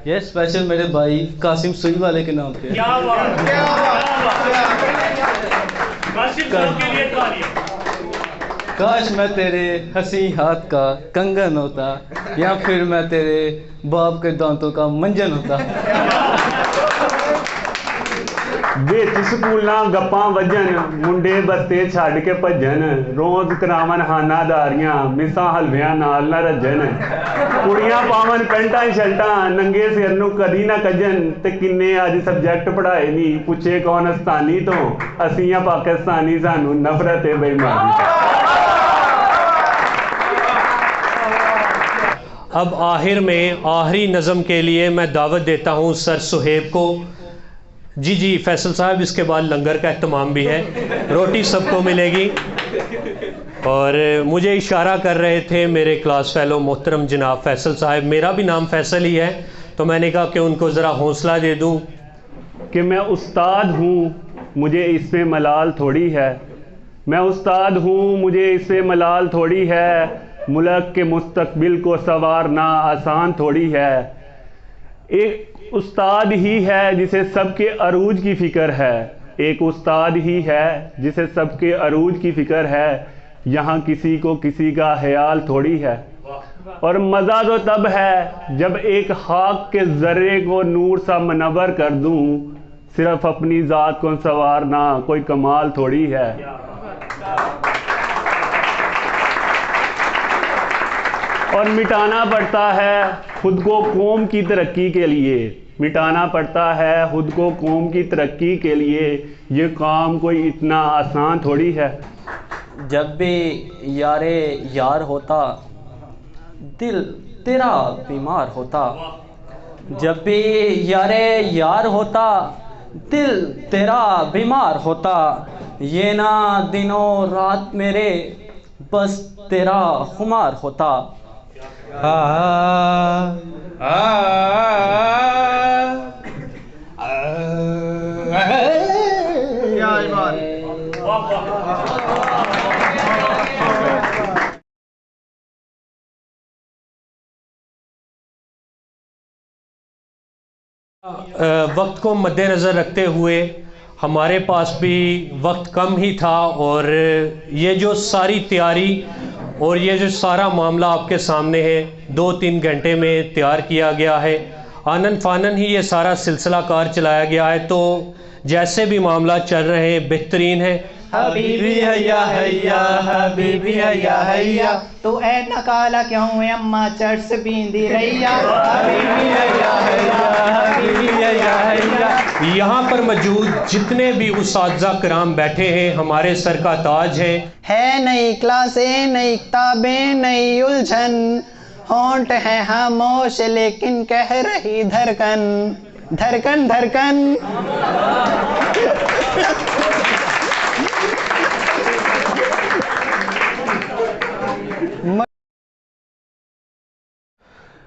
ये स्पेशल मेरे भाई कासिम सुई वाले के नाम पे। क्या बात, क्या कासिम साहब के लिए तालियां। काश मैं तेरे हंसी हाथ का कंगन होता, या फिर मैं तेरे बाप के दांतों का मंजन होता। ਵਿੱਚ ਸਕੂਲਾਂ ਗੱਪਾਂ ਵੱਜਣ ਮੁੰਡੇ ਬੱਤੇ ਛੱਡ ਕੇ ਭੱਜਣ ਰੋਜ਼ ਕਰਾਵਣ ਹਾਨਾਦਾਰੀਆਂ ਮਿਸਾਂ ਹਲਵਿਆਂ ਨਾਲ ਨਾ ਰੱਜਣ ਕੁੜੀਆਂ ਪਾਵਣ ਪੈਂਟਾਂ ਸ਼ਰਟਾਂ ਨੰਗੇ ਸਿਰ ਨੂੰ ਕਦੀ ਨਾ ਕੱਜਣ ਤੇ ਕਿੰਨੇ ਅੱਜ ਸਬਜੈਕਟ ਪੜ੍ਹਾਏ ਨਹੀਂ ਪੁੱਛੇ ਕੌਣ ਹਸਤਾਨੀ ਤੋਂ ਅਸੀਂ ਆ ਪਾਕਿਸਤਾਨੀ ਸਾਨੂੰ ਨਫ਼ਰਤ ਹੈ ਬੇਈਮਾਨੀ। अब आखिर में आखिरी नज़म के लिए मैं दावत देता हूँ सर सुहेब को। जी जी फैसल साहब, इसके बाद लंगर का एहतमाम भी है, रोटी सबको मिलेगी। और मुझे इशारा कर रहे थे मेरे क्लास फेलो मोहतरम जनाब फैसल साहब, मेरा भी नाम फैसल ही है, तो मैंने कहा कि उनको ज़रा हौसला दे दूँ कि मैं उस्ताद हूँ, मुझे इसमें मलाल थोड़ी है। मैं उस्ताद हूँ, मुझे इसमें मलाल थोड़ी है। मुल्क के मुस्तकबिल को संवारना आसान थोड़ी है। एक उस्ताद ही है जिसे सबके अरूज की फ़िक्र है। एक उस्ताद ही है जिसे सबके अरूज की फ़िक्र है। यहाँ किसी को किसी का ख्याल थोड़ी है। और मज़ा तो तब है जब एक खाक के ज़र्रे को नूर सा मनवर कर दूँ। सिर्फ अपनी ज़ात को संवारना कोई कमाल थोड़ी है। और मिटाना पड़ता है खुद को कौम की तरक्की के लिए। मिटाना पड़ता है खुद को कौम की तरक्की के लिए। ये काम कोई इतना आसान थोड़ी है। जब भी यारे यार होता, दिल तेरा बीमार होता। जब भी यारे यार होता, दिल तेरा बीमार होता। ये ना दिनों रात मेरे बस तेरा खुमार होता। वक्त को मद्देनज़र रखते हुए हमारे पास भी वक्त कम ही था, और ये जो सारी तैयारी और ये जो सारा मामला आपके सामने है 2-3 घंटे में तैयार किया गया है। आनन फानन ही ये सारा सिलसिला कार चलाया गया है, तो जैसे भी मामला चल रहे हैं बेहतरीन है। हबीबी हैया हैया हबीबी हैया हैया तो ए नकाला क्यों है अम्मा चर्च बींदी रैया। हबीबी हैया हैया हबीबी हैया हैया। यहाँ पर मौजूद जितने भी उस्ताज़ा किराम बैठे हैं हमारे सर का ताज हैं। है नई क्लासें नई किताबें नई उलझन, होंठ है खामोश लेकिन कह रही धड़कन धड़कन धड़कन।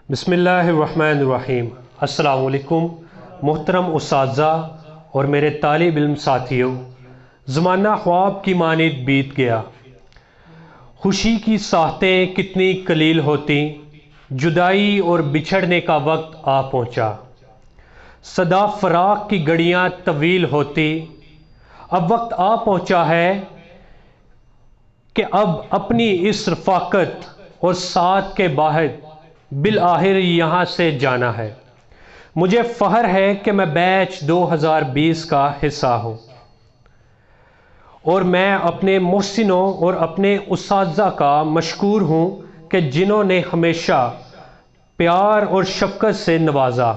बिस्मिल्लाहिर्रहमानिर्रहीम। अस्सलामु अलैकुम मोहतरम उस्ताज़ा और मेरे तालिब इल्म साथियों। ज़माना ख्वाब की मानिद बीत गया, खुशी की साहतें कितनी कलील होती, जुदाई और बिछड़ने का वक्त आ पहुँचा। सदा फ़राक़ की घड़ियाँ तवील होती, अब वक्त आ पहुँचा है कि अब अपनी इस रफ़ाक़त और साथ के बाहर बिल आखिर यहाँ से जाना है। मुझे फ़ख्र है कि मैं बैच 2020 का हिस्सा हूँ, और मैं अपने मोहसिनों और अपने उस्ताज़ा का मशकूर हूँ कि जिन्होंने हमेशा प्यार और शफ़क़त से नवाजा,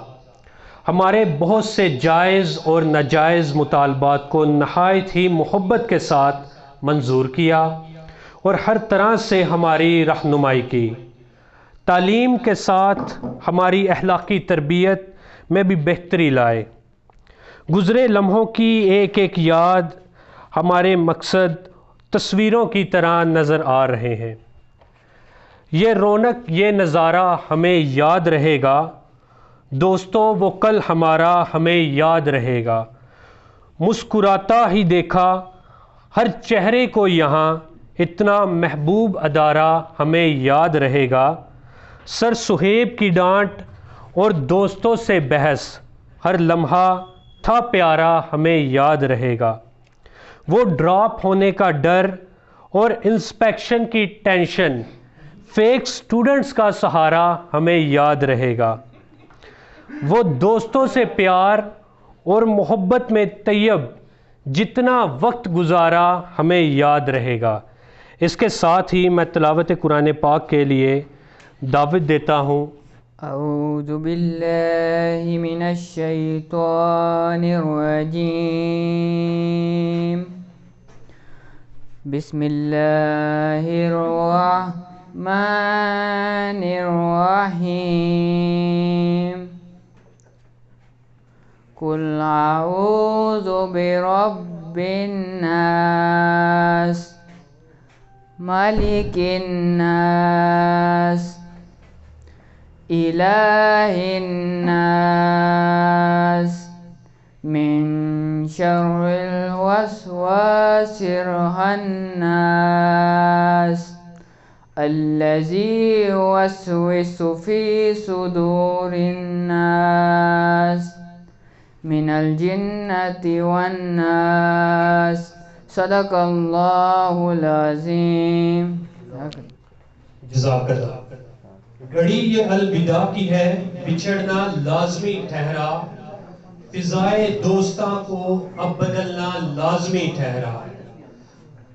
हमारे बहुत से जायज़ और नाजायज़ मुतालबात को नहायत ही मोहब्बत के साथ मंजूर किया और हर तरह से हमारी रहनुमाई की। तालीम के साथ हमारी अखलाकी तरबियत में भी बेहतरी लाए। गुज़रे लम्हों की एक एक याद हमारे मकसद तस्वीरों की तरह नज़र आ रहे हैं। ये रौनक ये नज़ारा हमें याद रहेगा दोस्तों, वो कल हमारा हमें याद रहेगा। मुस्कुराता ही देखा हर चेहरे को यहाँ, इतना महबूब अदारा हमें याद रहेगा। सर सुहेब की डांट और दोस्तों से बहस, हर लम्हा था प्यारा हमें याद रहेगा। वो ड्रॉप होने का डर और इंस्पेक्शन की टेंशन, फेक स्टूडेंट्स का सहारा हमें याद रहेगा। वो दोस्तों से प्यार और मोहब्बत में तैयब जितना वक्त गुजारा हमें याद रहेगा। इसके साथ ही मैं तिलावत कुरान पाक के लिए दावत देता हूँ। अऊज़ु बिल्लाहि मिनश शैतानिर रजीम। बिस्मिल्लाहिर रहमानिर रहीम। कुल अऊज़ु बिरब्बिन नास, मालिकिन नास, इलाहिन नास, मिन शर्रिल वस्वासिर खन्नास, अल्लज़ी युवस्विसु फ़ी सुदूरिन नास, मिनल जिन्नति वन्नास। सदक़ल्लाहुल अज़ीम। जज़ाकल्लाह। घड़ी ये अलविदा की है, बिछड़ना लाजमी ठहरा, फिजाए दोस्तां को अब बदलना लाजमी ठहरा।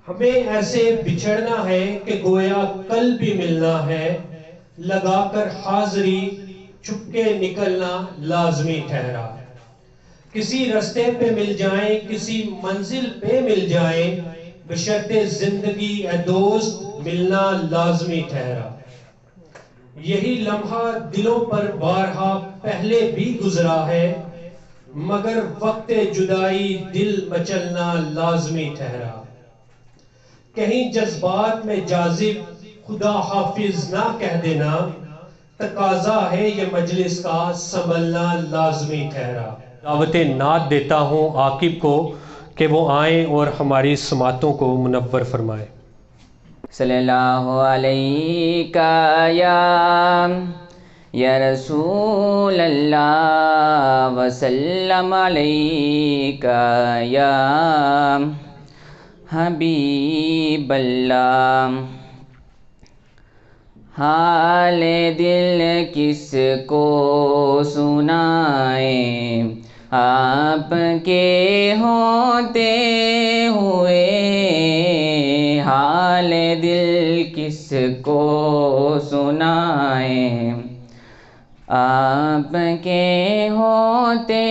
हमें ऐसे बिछड़ना है कि गोया कल भी मिलना है, लगाकर हाजिरी चुपके निकलना लाजमी ठहरा। किसी रास्ते पे मिल जाएं, किसी मंजिल पे मिल जाएं, बशर्ते जिंदगी ए दोस्त मिलना लाजमी ठहरा। यही लम्हा दिलों पर बारहा पहले भी गुजरा है, मगर वक्त जुदाई दिल मचलना लाजमी ठहरा। कहीं जज्बात में जाजिब खुदा हाफिज ना कह देना, तकाजा है ये मजलिस का संभलना लाजमी ठहरा। दावत नात देता हूँ आकिब को कि वो आएँ और हमारी समातों को मुनव्वर फरमाए। सल्लल्लाहु अलैका या रसूल अल्लाह वसल्लम अलैका या हबीब अल्लाह। हाल दिल किसको सुनाए, आपके होते हुए। हाल दिल किसको सुनाए, आपके होते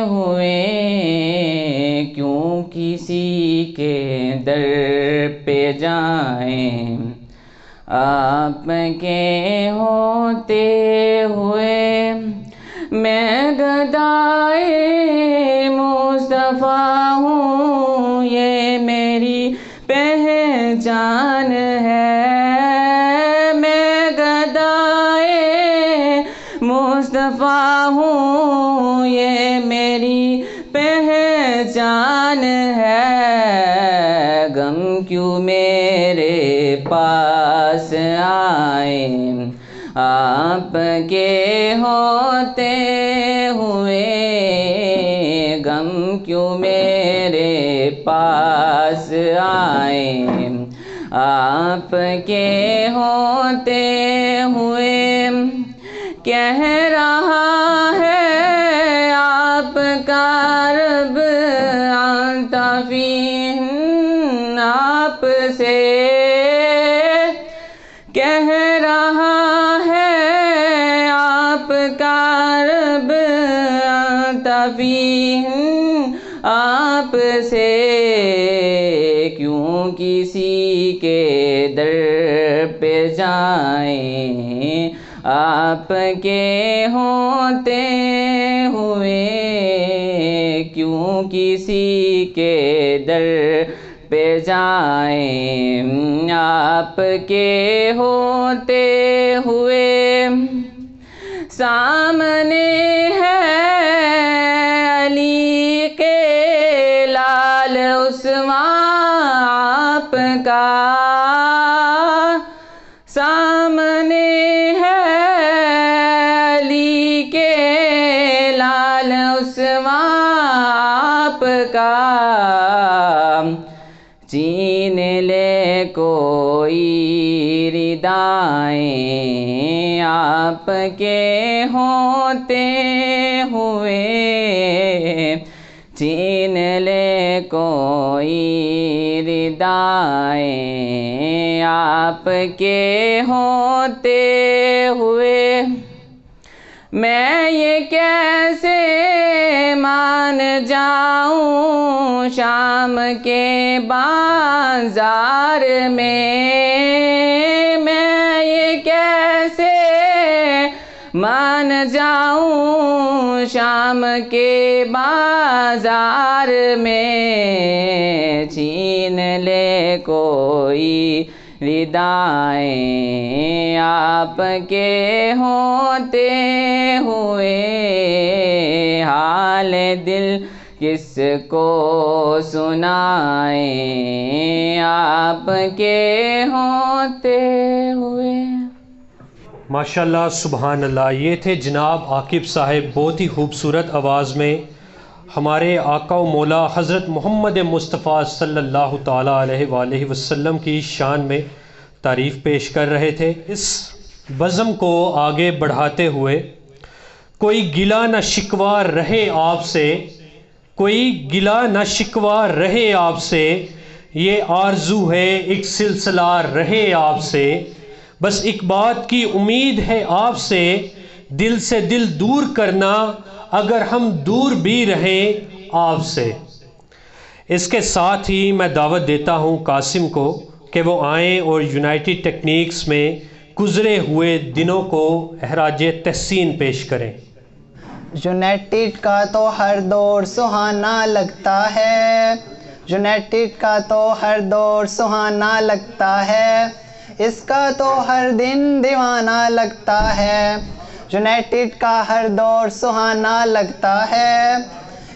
हुए। क्यों किसी के दर पे जाएं, आपके होते हुए। मैं गदाए मुस्तफ़ा हूँ, ये मेरी पहचान है। मैं गदाए मुस्तफ़ा हूँ, ये मेरी पहचान है। गम क्यों मेरे पास आए, आपके होते हुए। गम क्यों मेरे पास आए, आपके होते हुए। कह रहा है आपका रब आंताफीन आपसे। कह रहा है आपका रब आंताफीन आपसे। क्यों किसी के दर पे जाएं, आपके होते हुए। क्यों किसी के दर पे जाएं, आपके होते हुए। सामने है अली के लाल उस्मान आपका। सामने है अली छीन ले कोई रिदाएं आपके होते हुए, छीन ले कोई रिदाएं आपके होते हुए। मैं ये कैसे मान जाऊं शाम के बाजार में, मैं ये कैसे मान जाऊं शाम के बाजार में, छीन ले कोई रिदाएं आपके होते हुए। हाल दिल किसको सुनाएं आपके होते हुए। माशाल्लाह सुभान अल्लाह। ये थे जनाब आकिब साहिब, बहुत ही खूबसूरत आवाज़ में हमारे आका व मौला हज़रत मोहम्मद मुस्तफ़ा सल्लल्लाहु ताला अलैहि वसल्लम की शान में तारीफ़ पेश कर रहे थे। इस बज़म को आगे बढ़ाते हुए, कोई गिला न शिकवा रहे आपसे, कोई गिला न शिकवा रहे आपसे, ये आरज़ू है एक सिलसिला रहे आपसे, बस एक बात की उम्मीद है आपसे, दिल से दिल दूर करना अगर हम दूर भी रहें आपसे। इसके साथ ही मैं दावत देता हूं कासिम को कि वो आएँ और यूनाइटेड टेक्निक्स में गुज़रे हुए दिनों को एहराज तहसीन पेश करें। यूनाइटेड का तो हर दौर सुहाना लगता है, यूनाइटेड का तो हर दौर सुहाना लगता है, इसका तो हर दिन दीवाना लगता है। यूनाइटेड का हर दौर सुहाना लगता है,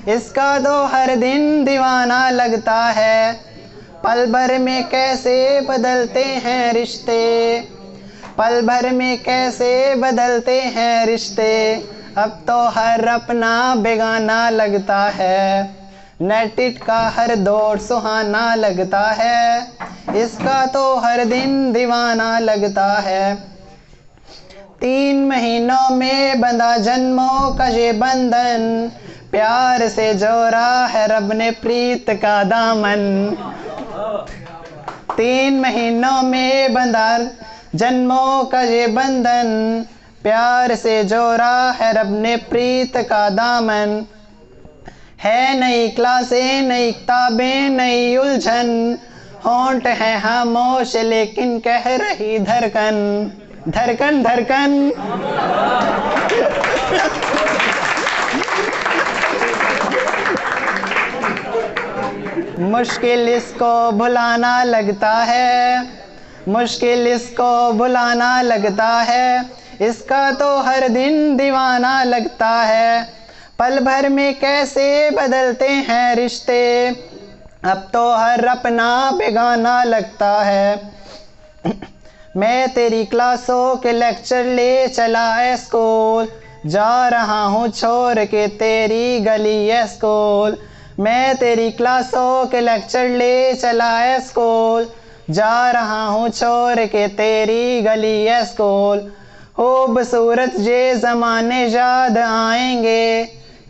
इसका तो हर दिन दीवाना लगता है। पल भर में कैसे बदलते हैं रिश्ते, पल भर में कैसे बदलते हैं रिश्ते, अब तो हर अपना बेगाना लगता है। यूनाइटेड का हर दौर सुहाना लगता है, इसका तो हर दिन दीवाना लगता है। 3 महीनों में बंधा जन्मों का ये बंधन, प्यार से जोड़ा है रब ने प्रीत का दामन। 3 महीनों में बंधा जन्मों का ये बंधन, प्यार से जोड़ा है रब ने प्रीत का दामन। है नई क्लासें, नई किताबें, नई उलझन, होंठ है खामोश लेकिन कह रही धड़कन, धड़कन धड़कन। मुश्किल इसको भुलाना लगता है, मुश्किल इसको भुलाना लगता है, इसका तो हर दिन दीवाना लगता है। पल भर में कैसे बदलते हैं रिश्ते, अब तो हर अपना बेगाना लगता है। मैं तेरी क्लासों के लेक्चर ले चला है स्कूल, जा रहा हूँ छोड़ के तेरी गली है स्कूल। मैं तेरी क्लासों के लेक्चर ले चला है स्कूल, जा रहा हूँ छोड़ के तेरी गली है स्कूल। खूबसूरत ये ज़माने याद आएंगे,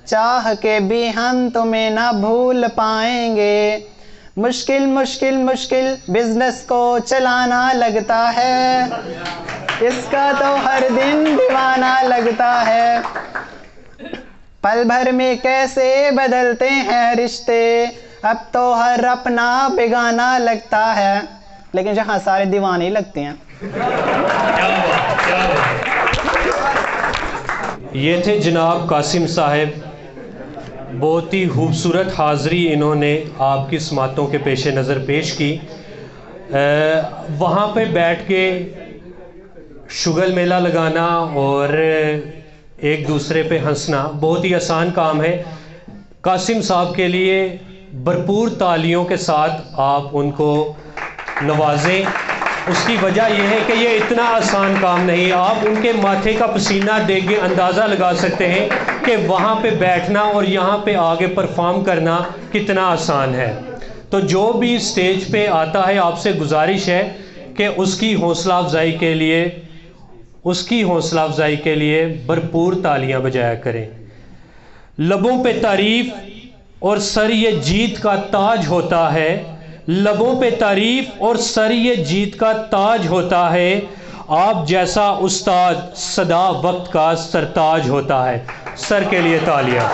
चाह के भी हम तुम्हें ना भूल पाएंगे। मुश्किल मुश्किल मुश्किल बिजनेस को चलाना लगता है, इसका तो हर दिन दीवाना लगता है। पल भर में कैसे बदलते हैं रिश्ते, अब तो हर अपना बेगाना लगता है। लेकिन जहाँ सारे दीवाने लगते हैं। ये थे जनाब कासिम साहब, बहुत ही खूबसूरत हाज़री इन्होंने आपकी समातों के पेश नज़र पेश की। वहाँ पे बैठ के शुगल मेला लगाना और एक दूसरे पे हंसना बहुत ही आसान काम है। कासिम साहब के लिए भरपूर तालियों के साथ आप उनको नवाजें। उसकी वजह यह है कि ये इतना आसान काम नहीं। आप उनके माथे का पसीना देख के अंदाज़ा लगा सकते हैं कि वहाँ पे बैठना और यहाँ पे आगे परफॉर्म करना कितना आसान है। तो जो भी स्टेज पे आता है, आपसे गुजारिश है कि उसकी हौसला अफजाई के लिए भरपूर तालियां बजाया करें। लबों पे तारीफ और सर ये जीत का ताज होता है, लबों पे तारीफ और सर ये जीत का ताज होता है। आप जैसा उस्ताद सदा वक्त का सरताज होता है। सर के लिए तालियां।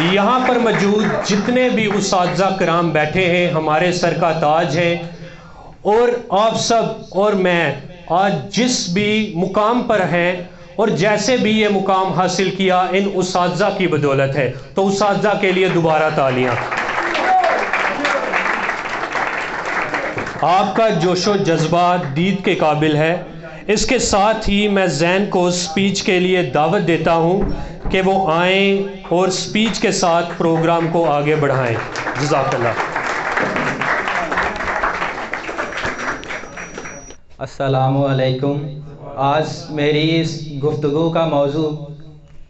यहाँ पर मौजूद जितने भी उस्ताद कराम बैठे हैं हमारे सर का ताज हैं, और आप सब और मैं आज जिस भी मुकाम पर हैं और जैसे भी ये मुकाम हासिल किया इन उस्तादा की बदौलत है। तो उस्तादा के लिए दोबारा तालियां। आपका जोशो जज्बा दीद के काबिल है। इसके साथ ही मैं जैन को स्पीच के लिए दावत देता हूं कि वो आएँ और स्पीच के साथ प्रोग्राम को आगे बढ़ाएं। जज़ाकल्लाह। अस्सलामु अलैकुम। आज मेरी इस गुफ्तगू का मौजू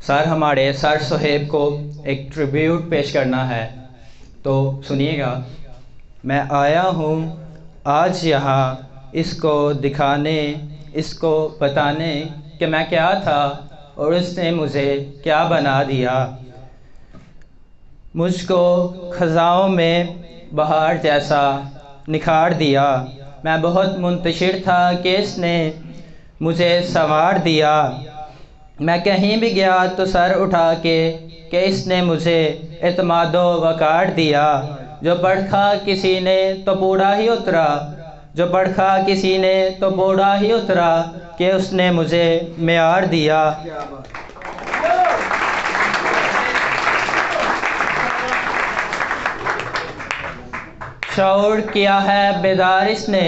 सर हमारे सर सुहेब को एक ट्रिब्यूट पेश करना है। तो सुनिएगा। मैं आया हूँ आज यहाँ इसको दिखाने, इसको बताने कि मैं क्या था और उसने मुझे क्या बना दिया। मुझको ख़ज़ाओं में बहार जैसा निखार दिया। मैं बहुत मुंतशिर था कि इसने मुझे संवार दिया। मैं कहीं भी गया तो सर उठा के कि इसने मुझे एतमादो वकार दिया। जो पढ़ा किसी ने तो बूढ़ा ही उतरा, जो पढ़ा किसी ने तो बूढ़ा ही उतरा कि उसने मुझे मेयार दिया। शऊर किया है बेदार इसने,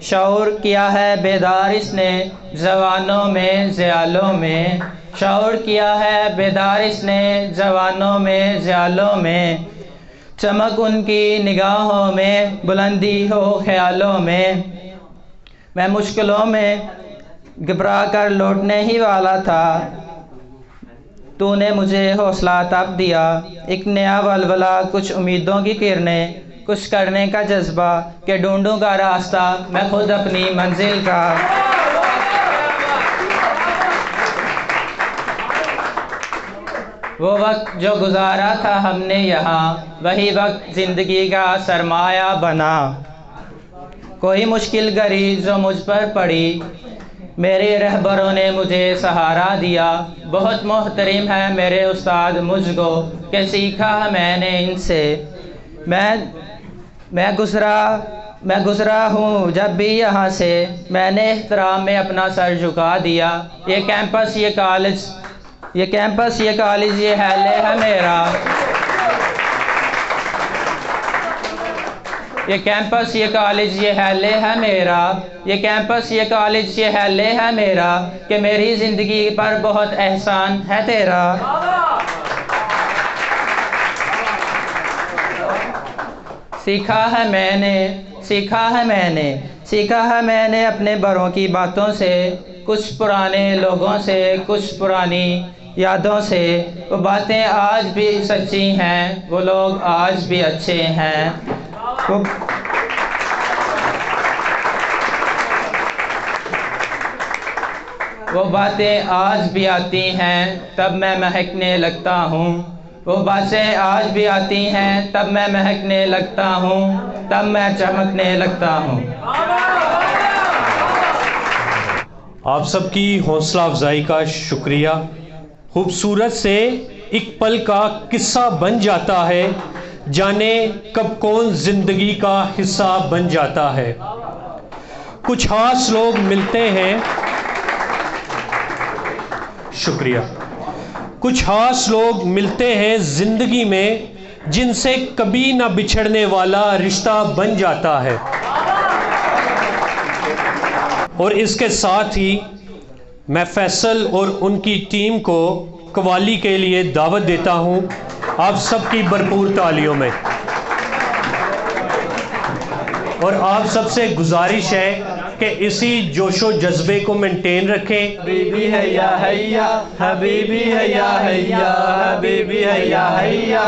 शऊर किया है बेदार इसने जवानों में ज़यालों में। शऊर किया है बेदार इसने जवानों में ज़यालों में। चमक उनकी निगाहों में, बुलंदी हो ख्यालों में। मैं मुश्किलों में घबरा कर लौटने ही वाला था, तूने मुझे हौसला तब दिया। एक नया वलवला, कुछ उम्मीदों की किरणें, कुछ करने का जज्बा कि ढूंढूंगा रास्ता मैं खुद अपनी मंजिल का। वो वक्त जो गुजारा था हमने यहाँ, वही वक्त ज़िंदगी का सरमाया बना। कोई मुश्किल घड़ी जो मुझ पर पड़ी, मेरे रहबरों ने मुझे सहारा दिया। बहुत मोहतरम है मेरे उस्ताद मुझको कि सीखा मैंने इनसे। मैं गुज़रा हूँ जब भी यहाँ से, मैंने एहतराम में अपना सर झुका दिया। ये कैंपस ये कॉलेज ये हैले है मेरा। ये कैंपस ये कॉलेज ये हैले है मेरा। ये कैंपस ये कॉलेज ये हैले है मेरा कि मेरी ज़िंदगी पर बहुत एहसान है तेरा। सीखा है मैंने अपने बड़ों की बातों से, कुछ पुराने लोगों से, कुछ पुरानी यादों से। वो बातें आज भी सच्ची हैं, वो लोग आज भी अच्छे हैं। वो बातें आज भी आती हैं तब मैं महकने लगता हूँ। वो बातें आज भी आती हैं तब मैं महकने लगता हूँ, तब मैं चमकने लगता हूँ। आप सबकी हौसला अफजाई का शुक्रिया। खूबसूरत से एक पल का किस्सा बन जाता है, जाने कब कौन जिंदगी का हिस्सा बन जाता है। कुछ खास लोग मिलते हैं, शुक्रिया। कुछ खास लोग मिलते हैं जिंदगी में, जिनसे कभी ना बिछड़ने वाला रिश्ता बन जाता है। और इसके साथ ही मैं फैसल और उनकी टीम को कवाली के लिए दावत देता हूं, आप सबकी भरपूर तालियों में। और आप सबसे गुजारिश है कि इसी जोशो जज्बे को मेंटेन रखें। हबीबी है या हैया, हबीबी है या हैया, हबीबी है या हैया।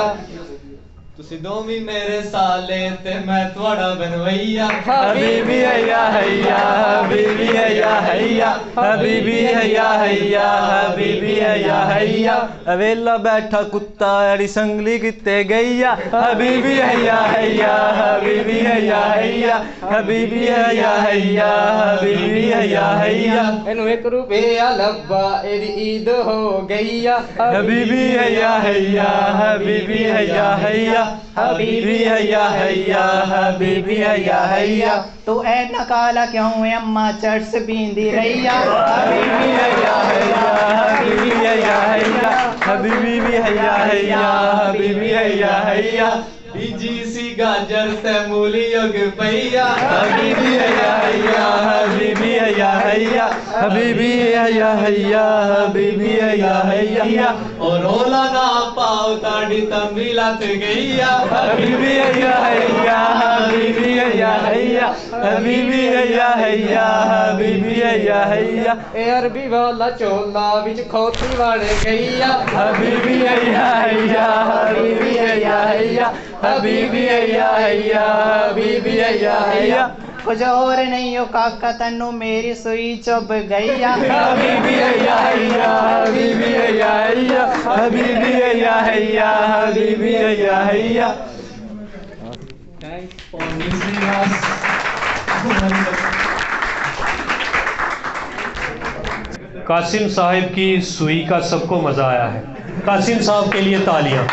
ਤੁਸੀਂ ਦੋਵੇਂ ਮੇਰੇ ਸਾਲੇ ਤੇ ਮੈਂ ਤੁਹਾਡਾ ਬਨਵਈਆ। हबीबी है या हैया, हबीबी है या हैया, हबीबी है या हैया, हबीबी है या हैया। अवेला बैठा कुत्ता अड़ी संगली किते गईया। हबीबी है या हैया, हबीबी है या हैया, हबीबी है या हैया, हबीबी है या हैया। इनू 1 रुपया लब्बा एदी ईद हो गईया। हबीबी है या हैया, हबीबी है या हैया, हबीबी है या हैया, हबीबी है या हैया। तू ऐना काला क्यों है अम्मा चर्च बींदी रैया। हबीबी है या हैया, हबीबी है या हैया, हबीबी भी है या हैया, हबीबी है या हैया। बीजी सी गाजर से मूली योग पैया। हबीबी है या हैया, हबीबी है या हैया, हबीबी है या हैया, हबीबी है या हैया। और ओला ना पाओ ताड़ी तंबी लत गईया। हबीबी है या हैया, हबीबी है या हैया, हबीबी है या हैया, हबीबी है या हैया। ए अरबी वाला चोला विच खोती वाड़ गईया। हबीबी है या हैया, हबीबी है या हैया, हबीबी है या हैया, हबीबी है या हैया। कुछ और नहीं हो काका तन्नू मेरी सुई चुभ गईया। हबीबी है या हैया, हबीबी है या हैया, हबीबी है या हैया, हबीबी है या हैया। Thanks for listening us. Qasim साहब की सुई का सबको मज़ा आया है। कासिम साहब के लिए तालियां।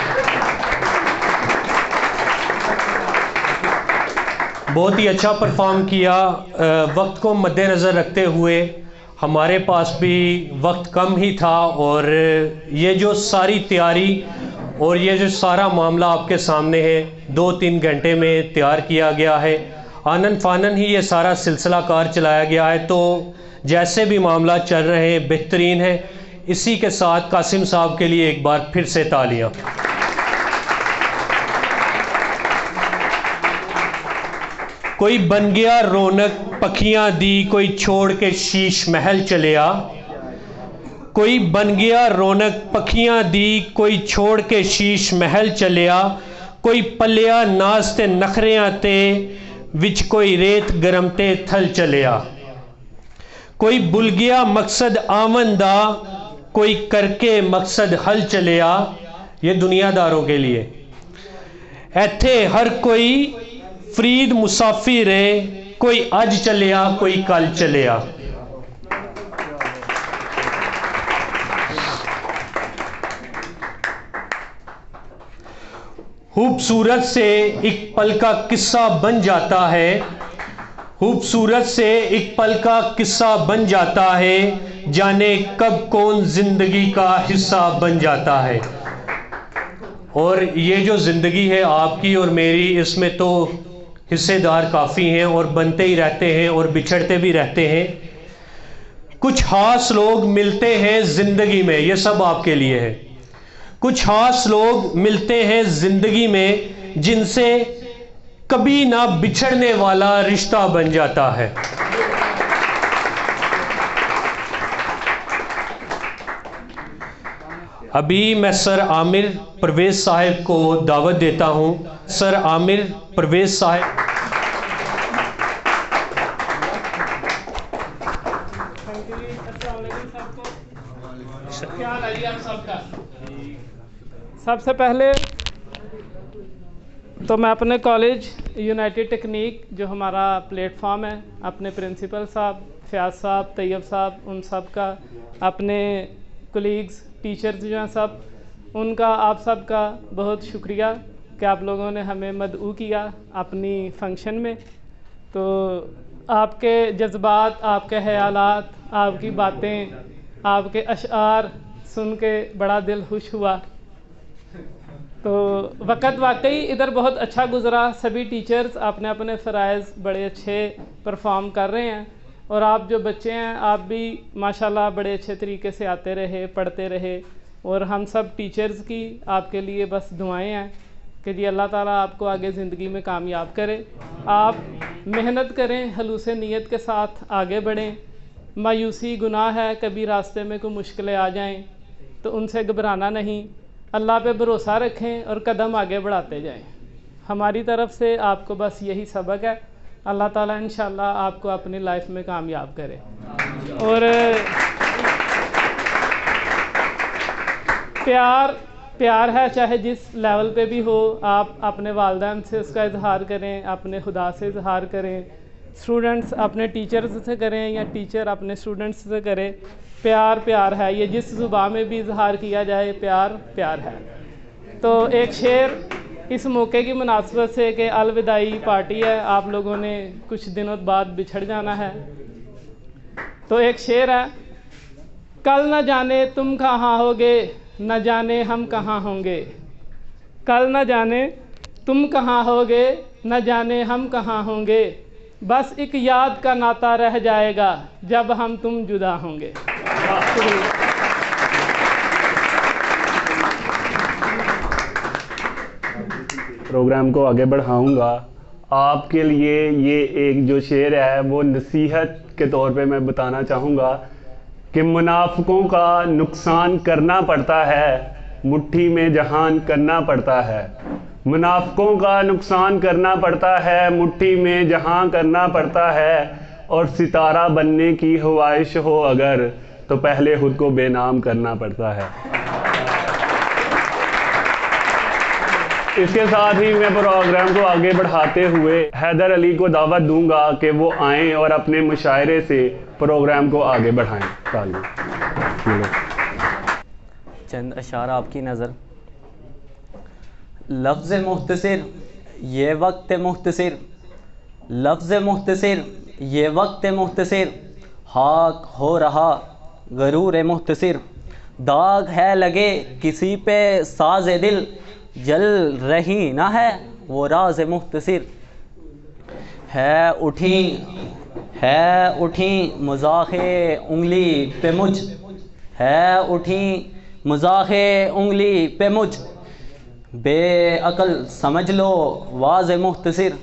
बहुत ही अच्छा परफॉर्म किया। वक्त को मद्देनज़र रखते हुए हमारे पास भी वक्त कम ही था और ये जो सारी तैयारी और ये जो सारा मामला आपके सामने है 2-3 घंटे में तैयार किया गया है। आनन फानन ही ये सारा सिलसिला कार चलाया गया है। तो जैसे भी मामला चल रहे हैं बेहतरीन है। इसी के साथ कासिम साहब के लिए एक बार फिर से तालियां। कोई बन गया रौनक पखियां दी, कोई छोड़ के शीश महल चलिया। कोई बन गया रौनक पखियां दी, कोई छोड़ के शीश महल चलिया। कोई पलिया नाज ते नखरियां ते, विच कोई रेत गरम ते थल चलिया। कोई भुल गया मकसद आमन दा, कोई करके मकसद हल चलिया। ये दुनियादारों के लिए। इत्थे हर कोई फरीद मुसाफिर है, कोई अज चलिया कोई कल चलिया। खूबसूरत से एक पल का किस्सा बन जाता है। खूबसूरत से एक पल का किस्सा बन जाता है, जाने कब कौन जिंदगी का हिस्सा बन जाता है। और ये जो ज़िंदगी है आपकी और मेरी, इसमें तो हिस्सेदार काफ़ी हैं और बनते ही रहते हैं और बिछड़ते भी रहते हैं। कुछ खास लोग मिलते हैं ज़िंदगी में, ये सब आपके लिए है। कुछ खास लोग मिलते हैं ज़िंदगी में जिनसे कभी ना बिछड़ने वाला रिश्ता बन जाता है। अभी मैं सर आमिर परवेज़ साहब को दावत देता हूं। सर आमिर परवेज़ साहब। सबसे पहले तो मैं अपने कॉलेज यूनाइटेड टेक्निक जो हमारा प्लेटफॉर्म है, अपने प्रिंसिपल साहब फ़याज़ साहब, तैयब साहब, उन सब का, अपने कोलीग्स टीचर्स जो हैं सब, उनका आप सब का बहुत शुक्रिया कि आप लोगों ने हमें मदऊ किया अपनी फंक्शन में। तो आपके जज्बात, आपके ख़यालात, आपकी बातें, आपके अशआर सुन के बड़ा दिल खुश हुआ। तो वक़्त वाकई इधर बहुत अच्छा गुज़रा। सभी टीचर्स अपने अपने फ़राइज़ बड़े अच्छे परफॉर्म कर रहे हैं और आप जो बच्चे हैं आप भी माशाल्लाह बड़े अच्छे तरीके से आते रहे, पढ़ते रहे। और हम सब टीचर्स की आपके लिए बस दुआएं हैं कि जी अल्लाह ताला आपको आगे ज़िंदगी में कामयाब करे। आप मेहनत करें, खलूस नीयत के साथ आगे बढ़ें। मायूसी गुनाह है, कभी रास्ते में कोई मुश्किलें आ जाएं तो उनसे घबराना नहीं, अल्लाह पे भरोसा रखें और कदम आगे बढ़ाते जाएं। हमारी तरफ से आपको बस यही सबक है। अल्लाह ताला इंशाअल्लाह आपको अपनी लाइफ में कामयाब करे। और प्यार है, चाहे जिस लेवल पे भी हो, आप अपने वालिदैन से उसका इजहार करें, अपने खुदा से इजहार करें, स्टूडेंट्स अपने टीचर्स से करें या टीचर अपने स्टूडेंट्स से करें। प्यार है, ये जिस ज़ुबान में भी इजहार किया जाए प्यार है। तो एक शेर इस मौके की मुनासबत से कि अलविदाई पार्टी है, आप लोगों ने कुछ दिनों बाद बिछड़ जाना है, तो एक शेर है, कल न जाने तुम कहाँ होगे, न जाने हम कहाँ होंगे। कल न जाने तुम कहाँ होगे, न जाने हम कहाँ होंगे, बस एक याद का नाता रह जाएगा जब हम तुम जुदा होंगे। प्रोग्राम को आगे बढ़ाऊंगा। आपके लिए ये एक जो शेर है वो नसीहत के तौर पे मैं बताना चाहूँगा कि मुनाफिकों का नुकसान करना पड़ता है, मुट्ठी में जहान करना पड़ता है। मुनाफिकों का नुकसान करना पड़ता है, मुट्ठी में जहां करना पड़ता है, और सितारा बनने की ख्वाहिश हो अगर तो पहले खुद को बेनाम करना पड़ता है। इसके साथ ही मैं प्रोग्राम को आगे बढ़ाते हुए हैदर अली को दावत दूंगा कि वो आएं और अपने मुशायरे से प्रोग्राम को आगे बढ़ाएं। चंद अशार आपकी नज़र। लफ्ज़ मुख्तसिर ये वक्त मुख्तसिर, लफ्ज़ मुख्तसिर ये वक्त मुख्तसिर, हाक हो रहा गरूर मुख्तसिर, दाग है लगे किसी पे साज़े दिल, जल रही ना है वो राज मुख्तसिर, है उठी मज़ाक़े उंगली पे मुझ, है उठी मज़ाक़े उंगली पे मुझ, बेअक़ल समझ लो वाज़ मुख्तसिर,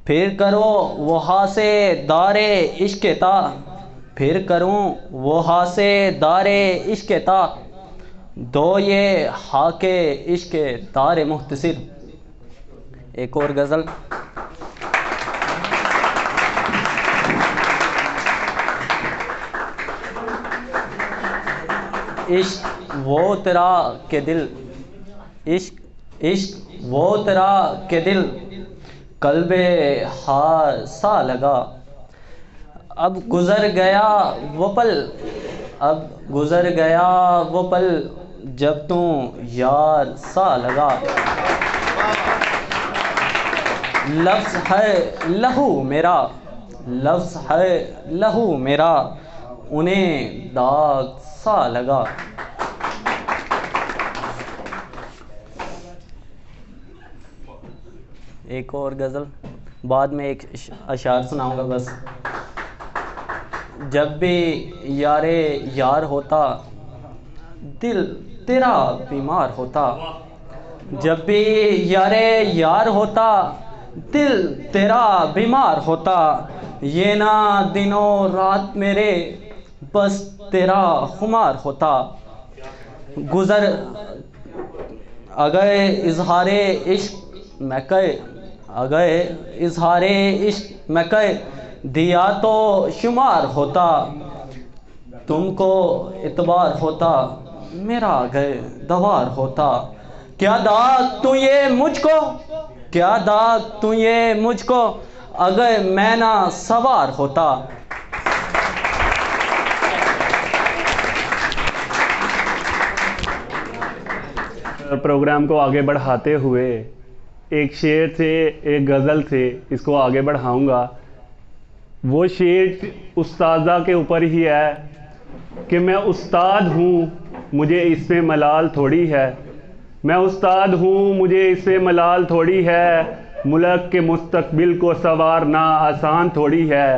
फिर करो वो हासे दारे इश्क़ ता, फिर करूँ वो हासे दारे इश्क़ ता, दो ये हाके इश्क़ तारे मुख्तसिर। एक और गज़ल। इश्क वो तेरा के दिल, इश्क वो तेरा के दिल, कल्बे हार सा लगा, अब गुज़र गया वो पल, अब गुज़र गया वो पल, जब तू यार सा लगा, लफ्ज़ है लहू मेरा, लफ्ज़ है लहू मेरा, उन्हें दाग सा लगा। एक और गज़ल, बाद में एक अशार सुनाऊंगा बस। जब भी यारे यार होता दिल तेरा बीमार होता, जब भी यारे यार होता दिल तेरा बीमार होता, ये ना दिनों रात मेरे बस तेरा खुमार होता, गुज़र अगए इजहारे इश्क मैं कहे, अगए इजहारे इश्क मैं कहे, दिया तो शुमार होता, तुमको इतबार होता, मेरा गए दवार होता, क्या दाग तू ये मुझको, क्या दाग तू ये मुझको, अगर मैं ना सवार होता। प्रोग्राम को आगे बढ़ाते हुए एक शेर से एक गज़ल से इसको आगे बढ़ाऊंगा। वो शेर उस्तादा के ऊपर ही है कि मैं उस्ताद हूँ मुझे इसमें मलाल थोड़ी है, मैं उस्ताद हूँ मुझे इसमें मलाल थोड़ी है, मुल्क के मुस्तकबिल को संवारना आसान थोड़ी है।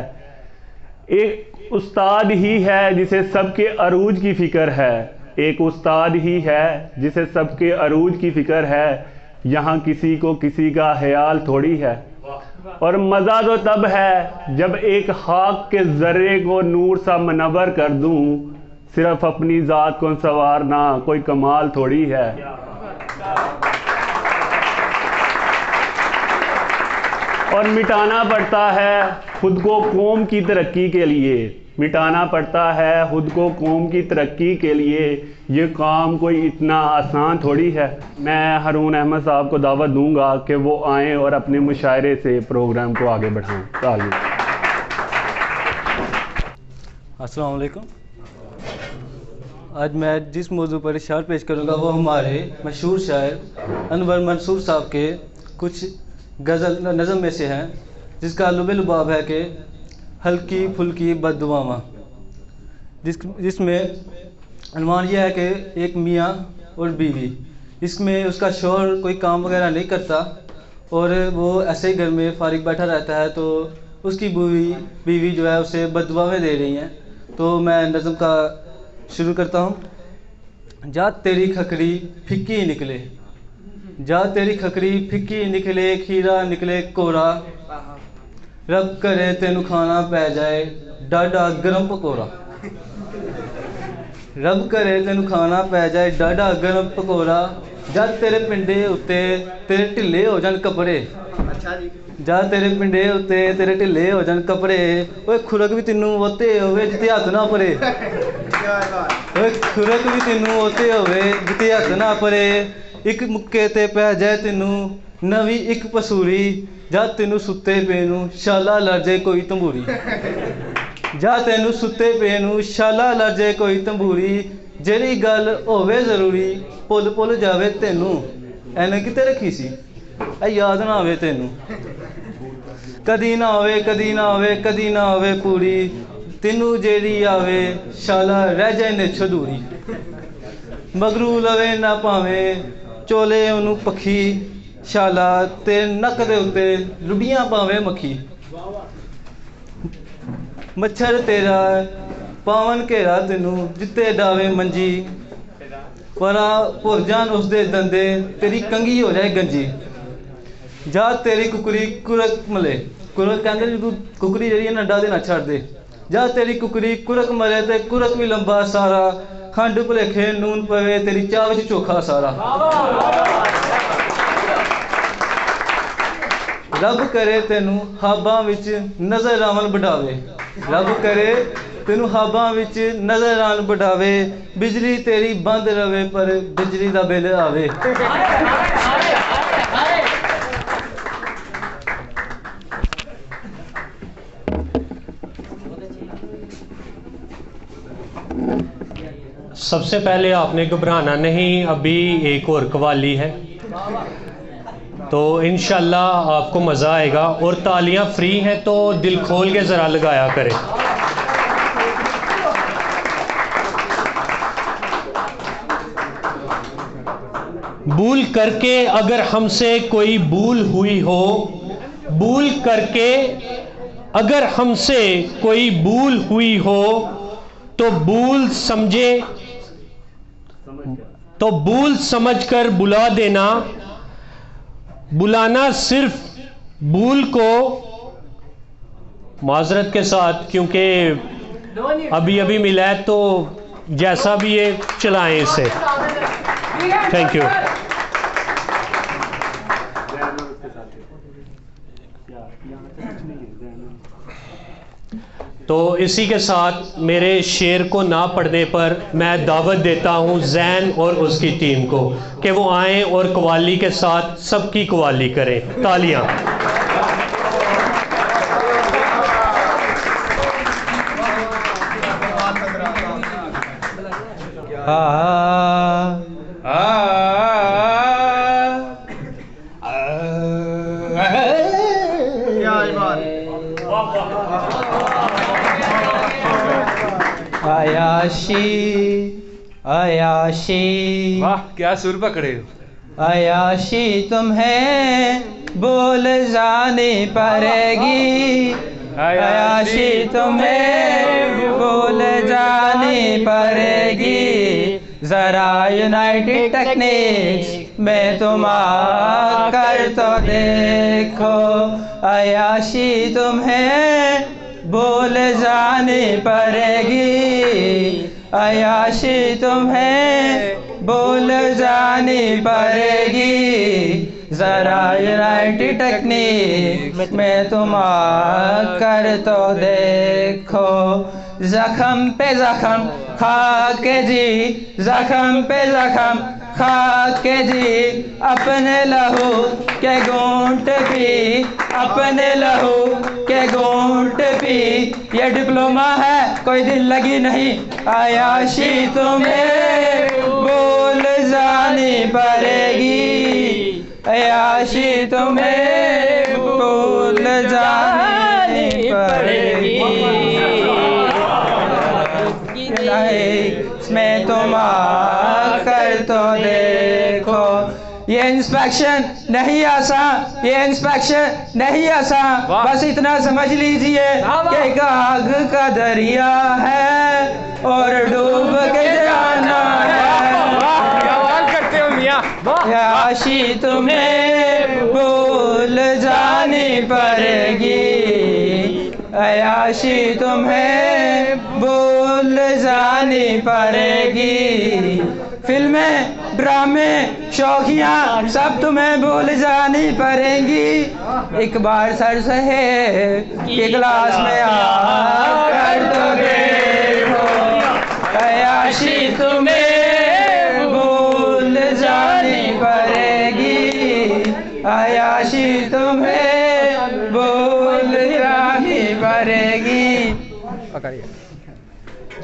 एक उस्ताद ही है जिसे सबके अरूज की फ़िक्र है, एक उस्ताद ही है जिसे सबके अरूज की फ़िक्र है, यहाँ किसी को किसी का ख्याल थोड़ी है। और मज़ा तो तब है जब एक खाक के ज़र्रे को नूर सा मनवर कर दूँ, सिर्फ अपनी ज़ात को संवारना कोई कमाल थोड़ी है। और मिटाना पड़ता है खुद को कौम की तरक्की के लिए, मिटाना पड़ता है खुद को कौम की तरक्की के लिए, ये काम कोई इतना आसान थोड़ी है। मैं हारून अहमद साहब को दावत दूंगा कि वो आएँ और अपने मुशायरे से प्रोग्राम को आगे बढ़ाएं। तालियां। अस्सलाम वालेकुम। आज मैं जिस मौजू पर इशार पेश करूंगा वो हमारे मशहूर शायर अनवर मंसूर साहब के कुछ गज़ल नज़म में से हैं, जिसका लुबाब है कि हल्की फुल्की बद्दुआवां, जिसमें अनुमान यह है कि एक मियाँ और बीवी, इसमें उसका शौहर कोई काम वगैरह नहीं करता और वो ऐसे ही घर में फारिग बैठा रहता है, तो उसकी बीवी जो है उसे बद्दुआएं दे रही हैं। तो मैं नज़म का शुरू करता हूँ। जा तेरी खकड़ी फिक्की निकले, जा तेरी खकड़ी फिक्की निकले, खीरा निकले कोरा, रब करे तेनू खाना पै जाए डाडा गरम पकौड़ा, रब करे तेनू खाना पै जाए डाडा गरम पकौड़ा, जद तेरे पिंडे उत्ते तेरे ढिले हो जान कपड़े, जद तेरे पिंडे उत्ते तेरे ढिले हो जान कपड़े, ओए खुरक भी तेनू ओते होवे जिते हथ ना परे, ओए खुरक भी तेनू ओते होवे जिते हथ ना परे, एक मुक्के ते पै जाए तेनू नवी एक पसूरी, जा तेनू सुत्ते पे नू शाला लड़ जाए कोई तंबूरी, जा तेनू सुत्ते पे नू शाला लड़ जाए कोई तंबूरी, जेड़ी गल होवे जरूरी पुल जावे तेनू, एने किते रखी सी ए याद ना आवे तेनू, कदी ना आवे कदी ना आवे कदी ना आवे पूरी, तेनू जेड़ी आवे शाला रह जाए नेछो दूरी, मगरू लवे ना पावे चोले ओनू पखी, शाला ते नक दे उत्ते लुडियां पावे मक्खी, मच्छर तेरा पावन घेरा तेनू जिते डावे मंजी, परा भुर जान उसदे दंदे तेरी कंघी हो जाए गंजी, जा तेरी कुकरी कुरक मले, कुरक कहंदे कुकरी जेहड़ी नंडा दे ना छड़ दे, जा तेरी कुकरी कुरक मले ते कुरक भी लंबा सारा, खंड भुलेखे नून पवे तेरी चाह विच चोखा सारा, रब करे तेनू हाबां विच नजर आवन बढ़ावे, रब करे तेनू हाबां विच नजर आवन बढ़ावे, बिजली तेरी बंद रवे पर बिजली दा बिल आवे, सबसे पहले आपने घबराना नहीं, अभी एक और कवाली है तो इंशाल्लाह आपको मज़ा आएगा, और तालियां फ्री हैं तो दिल खोल के ज़रा लगाया करें। भूल करके अगर हमसे कोई भूल हुई हो, भूल करके अगर हमसे कोई भूल हुई हो, तो भूल समझकर बुला देना, बुलाना सिर्फ भूल को माजरत के साथ, क्योंकि अभी अभी मिला है तो जैसा भी ये चलाएं इसे। Thank you. तो इसी के साथ मेरे शेर को ना पढ़ने पर मैं दावत देता हूँ जैन और उसकी टीम को कि वो आएं और कवाली के साथ सबकी कवाली करें। तालियां। अयाशी अयाशी, वाह क्या सुर पकड़े। अयाशी तुम्हें बोल जानी पड़ेगी, अयाशी तुम्हें बोल जानी पड़ेगी, जरा यूनाइटेड टेक्निक्स में तुम आकर तो देखो, अयाशी तुम्हें भूल जानी पड़ेगी, अयाशी तुम्हें भूल जानी पड़ेगी, जरा यूनाइटेड टेक्निक में तुम आकर तो देखो। जख्म पे जख्म खा के जी, जख्म पे जख्म खा के जी, अपने लहू के घूंट पी, अपने लहू के घूंट पी, ये डिप्लोमा है कोई दिल लगी नहीं, अयाशी तुम्हें भूल जानी पड़ेगी, अयाशी तुम्हें भूल जानी पड़ेगी, इसमें तुम आकर तो देखो। ये इंस्पेक्शन नहीं आसान, ये इंस्पेक्शन नहीं आसान, बस इतना समझ लीजिए कि आग का दरिया है और डूब के जाना है। क्या बात करते हो मियां, याशी तुम्हें भूल जानी पड़ेगी, अयाशी तुम्हें भूल जानी पड़ेगी, फिल्में ड्रामे शौकियाँ सब तुम्हें भूल जानी पड़ेंगी, एक बार सर सहे कि क्लास में आकर तो देखो, अयाशी तुम्हें भूल जानी पड़ेगी, अयाशी तुम्हें भूल जानी पड़ेगी।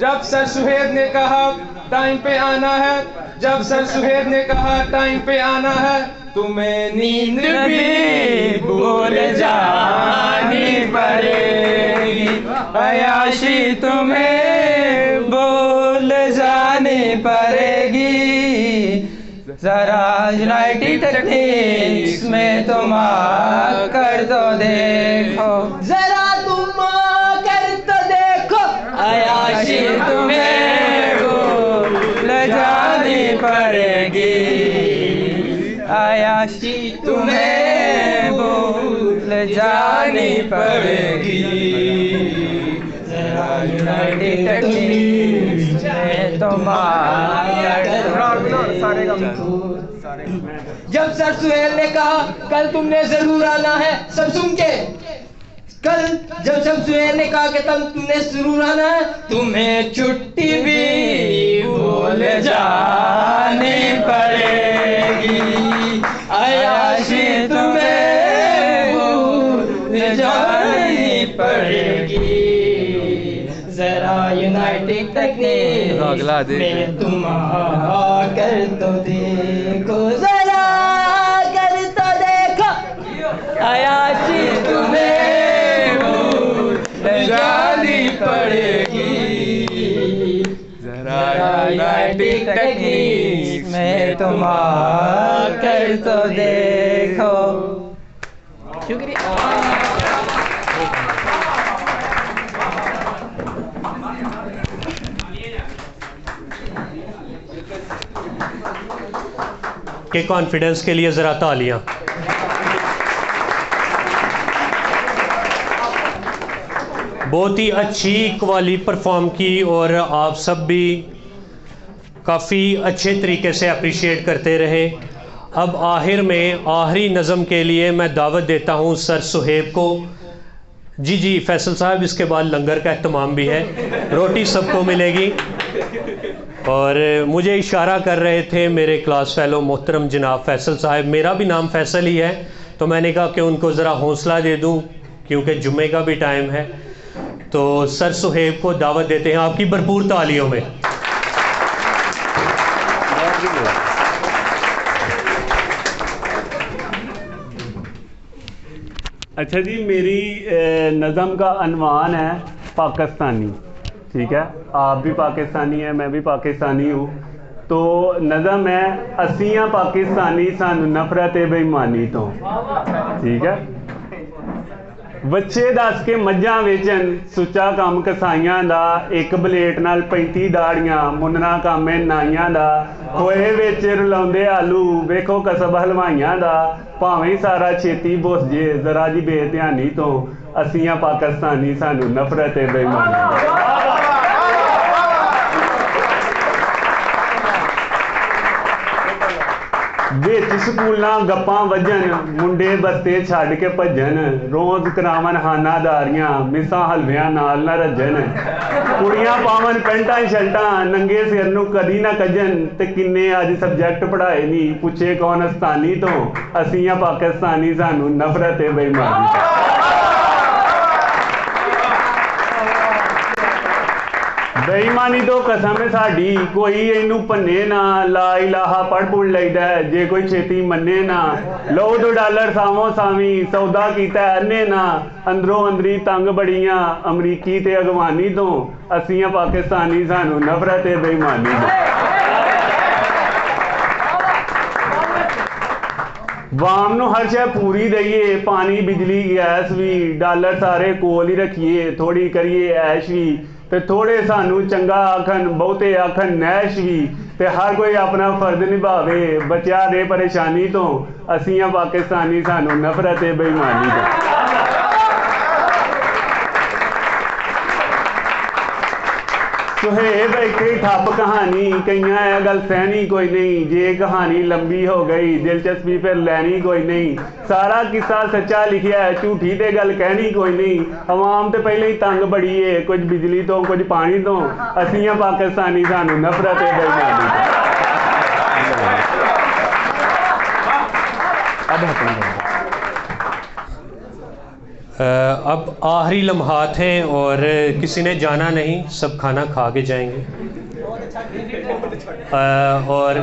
जब सर सुहेब ने कहा टाइम पे आना है, जब सर सुहेब ने कहा टाइम पे आना है, तुम्हें नींद भी भूल जानी पड़ेगी, अयाशी तुम्हें भूल जानी पड़ेगी, जरा यूनाइटेड टेक्निक्स में तुम आकर तो देखो, जरा तुम आकर तो देखो, अयाशी तुम्हें भूल जानी पड़ेगी, अयाशी तुम्हें भूल जानी पड़ेगी, जरा यूनाइटेड टेक्निक्स में तुम आकर तो देखो। जब सर सुहेल ने कहा कल तुमने जरूर आना है, सब सुन के, कल जब सर सुहेल ने कहा कि कल तुमने जरूर आना है, तुम्हें छुट्टी भी भूल जानी पड़ेगी, अयाशी तुम्हें भूल जानी पड़ेगी, जरा यूनाइटेड टेक्निक में तुम आकर तो देखो, जरा कर तो देखो, अयाशी तुम्हें भूल जानी पड़ेगी, जरा यूनाइटेड टेक्निक में तुम आकर तो देखो। शुक्रिया। के कॉन्फिडेंस के लिए ज़रा तालियां। बहुत ही अच्छी कवाली परफॉर्म की और आप सब भी काफ़ी अच्छे तरीके से अप्रिशिएट करते रहे। अब आखिर में आखिरी नज़म के लिए मैं दावत देता हूँ सर सुहेब को। जी जी फैसल साहब, इसके बाद लंगर का एहतमाम भी है, रोटी सबको मिलेगी। और मुझे इशारा कर रहे थे मेरे क्लास फेलो मोहतरम जनाब फैसल साहब, मेरा भी नाम फैसल ही है, तो मैंने कहा कि उनको ज़रा हौसला दे दूं क्योंकि जुम्मे का भी टाइम है। तो सर सुहेब को दावत देते हैं आपकी भरपूर तालियों में। अच्छा जी, मेरी नज़म का अनवान है पाकिस्तानी, ठीक है। आप भी पाकिस्तानी हैं, मैं भी पाकिस्तानी हूँ। तो नज़म है असियां पाकिस्तानी सानू नफरत बेईमानी तो, ठीक है। ਬੱਚੇ ਦੱਸ ਕੇ ਮੱਝਾਂ ਵੇਚਣ ਸੁੱਚਾ ਕੰਮ ਕਸਾਈਆਂ ਦਾ ਇੱਕ ਬਲੇਟ ਨਾਲ 35 ਦਾੜੀਆਂ ਮੁੰਨਣਾ ਕੰਮ ਏ ਨਾਈਆਂ ਦਾ ਹੋਏ ਵਿੱਚ ਰਲਾਉਂਦੇ ਆਲੂ ਵੇਖੋ ਕਸਬ ਹਲਵਾਈਆਂ ਦਾ ਭਾਵੇਂ ਸਾਰਾ ਛੇਤੀ ਬੁੱਸ ਜੇ ਜ਼ਰਾ ਜੀ ਬੇਧਿਆਨੀ ਤੋਂ ਅਸੀਂ ਆ ਪਾਕਿਸਤਾਨੀ ਸਾਨੂੰ ਨਫ਼ਰਤ ਏ ਬੇਈਮਾਨੀ ਵਿੱਚ ਸਕੂਲਾਂ ਗੱਪਾਂ ਵੱਜਣ ਮੁੰਡੇ ਬਸਤੇ ਛੱਡ ਕੇ ਭੱਜਣ ਰੋਜ਼ ਕਰਾਵਨ ਹਾਨਾਦਾਰੀਆਂ ਮਿਸਾਂ ਹਲਵਿਆਂ ਨਾਲ ਨਾ ਰੱਜਣ ਕੁੜੀਆਂ ਪਾਵਨ ਪੈਂਟਾਂ ਸ਼ਰਟਾਂ ਨੰਗੇ ਸਿਰ ਨੂੰ ਕਦੀ ਨਾ ਕੱਜਣ ਤੇ ਕਿੰਨੇ ਅੱਜ ਸਬਜੈਕਟ ਪੜ੍ਹਾਏ ਨਹੀਂ ਪੁੱਛੇ ਕੌਣ ਅਸਤਾਨੀ ਤੋਂ ਅਸੀਂ ਆ ਪਾਕਿਸਤਾਨੀ ਸਾਨੂੰ ਨਫ਼ਰਤ ਏ ਬੇਈਮਾਨੀ बेईमानी तो कसम है साड़ी कोई इनू भन्ने ना ला इलाहा पढ़ पुढ़ लईदा है जे कोई छेती मन्ने ना लो $2 सावो सावी सौदा कीता अन्ने ना अंदरों अंदरी तंग बड़ियां अमरीकी ते अगवानी तो असी पाकिस्तानी सानू नफरत है बेईमानी वाम नू हर शय पूरी दईए पानी बिजली गैस भी डॉलर सारे कोल ही रखिए थोड़ी करिए ऐश भी ते थोड़े सानू चंगा आखन बहुते आखन नैश भी ते हर कोई अपना फर्ज निभावे बचा दे परेशानी तो असी पाकिस्तानी सानू नफरत है बेईमानी तो सुहेब एक ठप कहानी कईयां है गल सहनी कोई नहीं जे कहानी लंबी हो गई दिलचस्पी फिर लैनी कोई नहीं सारा किस्सा सच्चा लिखिया है झूठी ते गल कहनी कोई नहीं अवाम तो पहले ही तंग बड़ी है कुछ बिजली तो कुछ पानी तो असी पाकिस्तानी सानू नफरत है बेईमानी अब आखिरी लम्हात हैं और किसी ने जाना नहीं सब खाना खा के जाएंगे और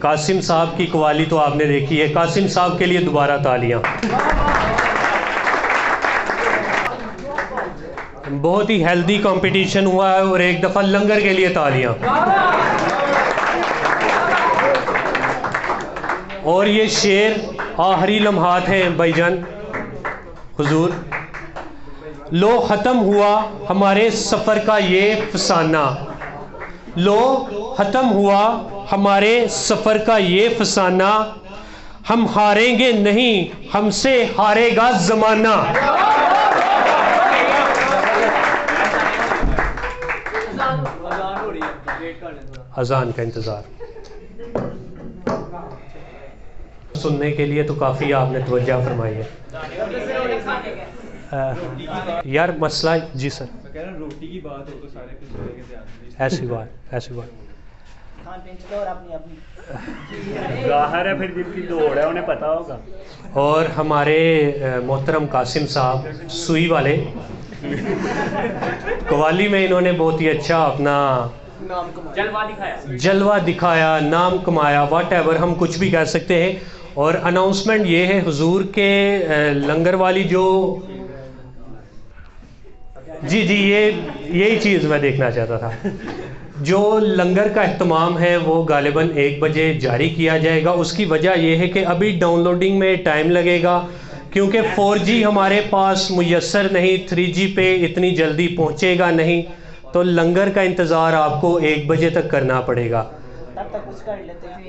कासिम साहब की कवाली तो आपने देखी है कासिम साहब के लिए दोबारा तालियां बहुत ही हेल्दी कंपटीशन हुआ है और एक दफ़ा लंगर के लिए तालियां और ये शेर आखिरी लम्हात हैं भाईजान हुजूर लो ख़त्म हुआ हमारे सफ़र का ये फसाना लो ख़त्म हुआ हमारे सफ़र का ये फसाना हम हारेंगे नहीं हमसे हारेगा ज़माना अजान का इंतज़ार सुनने के लिए तो काफ़ी आपने तवज्जो फरमाई है यार मसला जी सर रोटी की बात हो तो सारे ऐसी बात ज़ाहिर है फिर जिनकी दौड़ है उन्हें पता होगा और हमारे मोहतरम कासिम साहब सुई वाले कवाली में इन्होंने बहुत ही अच्छा अपना जलवा दिखाया नाम कमाया वाट एवर हम कुछ भी कह सकते हैं और अनाउंसमेंट ये है हुजूर के लंगर वाली जो जी यही चीज़ मैं देखना चाहता था जो लंगर का अहतमाम है वो गालिबन 1 बजे जारी किया जाएगा उसकी वजह यह है कि अभी डाउनलोडिंग में टाइम लगेगा क्योंकि 4G हमारे पास मुयस्सर नहीं 3G पे इतनी जल्दी पहुंचेगा नहीं तो लंगर का इंतज़ार आपको 1 बजे तक करना पड़ेगा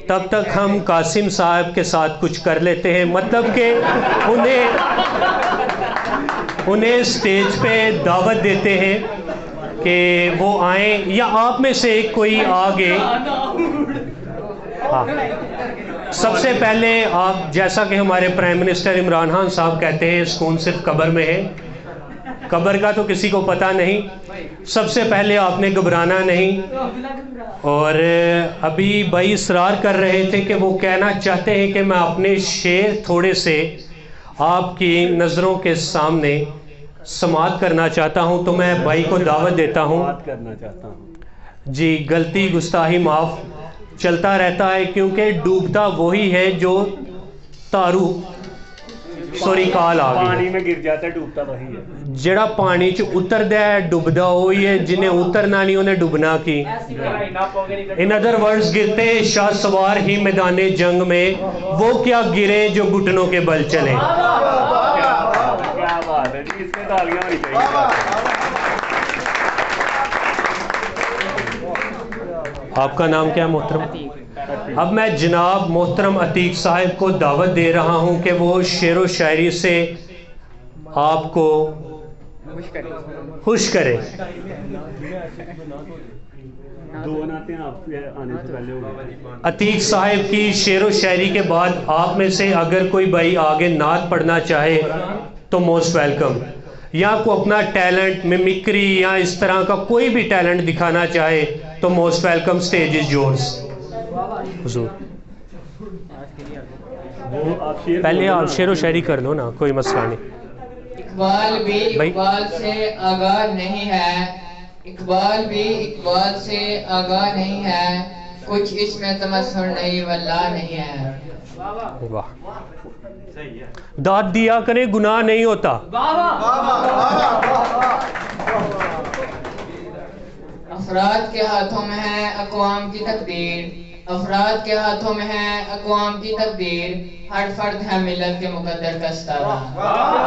तब तक हम कासिम साहब के साथ कुछ कर लेते हैं मतलब कि उन्हें स्टेज पे दावत देते हैं कि वो आए या आप में से कोई आगे हाँ सबसे पहले आप जैसा कि हमारे प्राइम मिनिस्टर इमरान खान साहब कहते हैं सुकून सिर्फ कब्र में है कब्र का तो किसी को पता नहीं सबसे पहले आपने घबराना नहीं और अभी भाई इसरार कर रहे थे कि वो कहना चाहते हैं कि मैं अपने शेर थोड़े से आपकी नज़रों के सामने समाअत करना चाहता हूं तो मैं भाई को दावत देता हूं जी गलती गुस्ताही माफ़ चलता रहता है क्योंकि डूबता वही है जो तारू सॉरी काल आ गई पानी में गिर जाता है डूबता वही है जेड़ा पानी च उतरदा है डुबदा वही है जिन्हें उतरना नहीं उन्हें डुबना की इन अदर वर्ड्स गिरते शाह सवार ही मैदाने जंग में वो क्या गिरे जो घुटनों के बल चले क्या बात है जी, इसमें तालियां होनी चाहिए। आपका नाम क्या है मोहतरम? अब मैं जनाब मोहतरम अतीक साहब को दावत दे रहा हूं कि वो शेर व शायरी से आपको खुश करें। दो नाते आपके आने से पहले हो गए। अतीक साहब की शेर व शायरी के बाद आप में से अगर कोई भाई आगे नात पढ़ना चाहे तो मोस्ट वेलकम, या को अपना टैलेंट मिमिक्री या इस तरह का कोई भी टैलेंट दिखाना चाहे तो most welcome, stage is yours. हुजूर पहले आप शेर व शायरी कर लो ना, कोई मसला नहीं। इकबाल भी भाई। इकबाल से आगाह नहीं है, इकबाल भी इकबाल से आगाह नहीं है, कुछ इसमें तमस्सुर नहीं वल्लाह नहीं है। वाह, दाद दिया करे गुनाह नहीं होता। अफराद के हाथों में है अक़वाम की तकदीर, अफराद के हाथों में है अक़वाम की तकदीर, हर फर्द है मिलत के मुकद्दर का सितारा।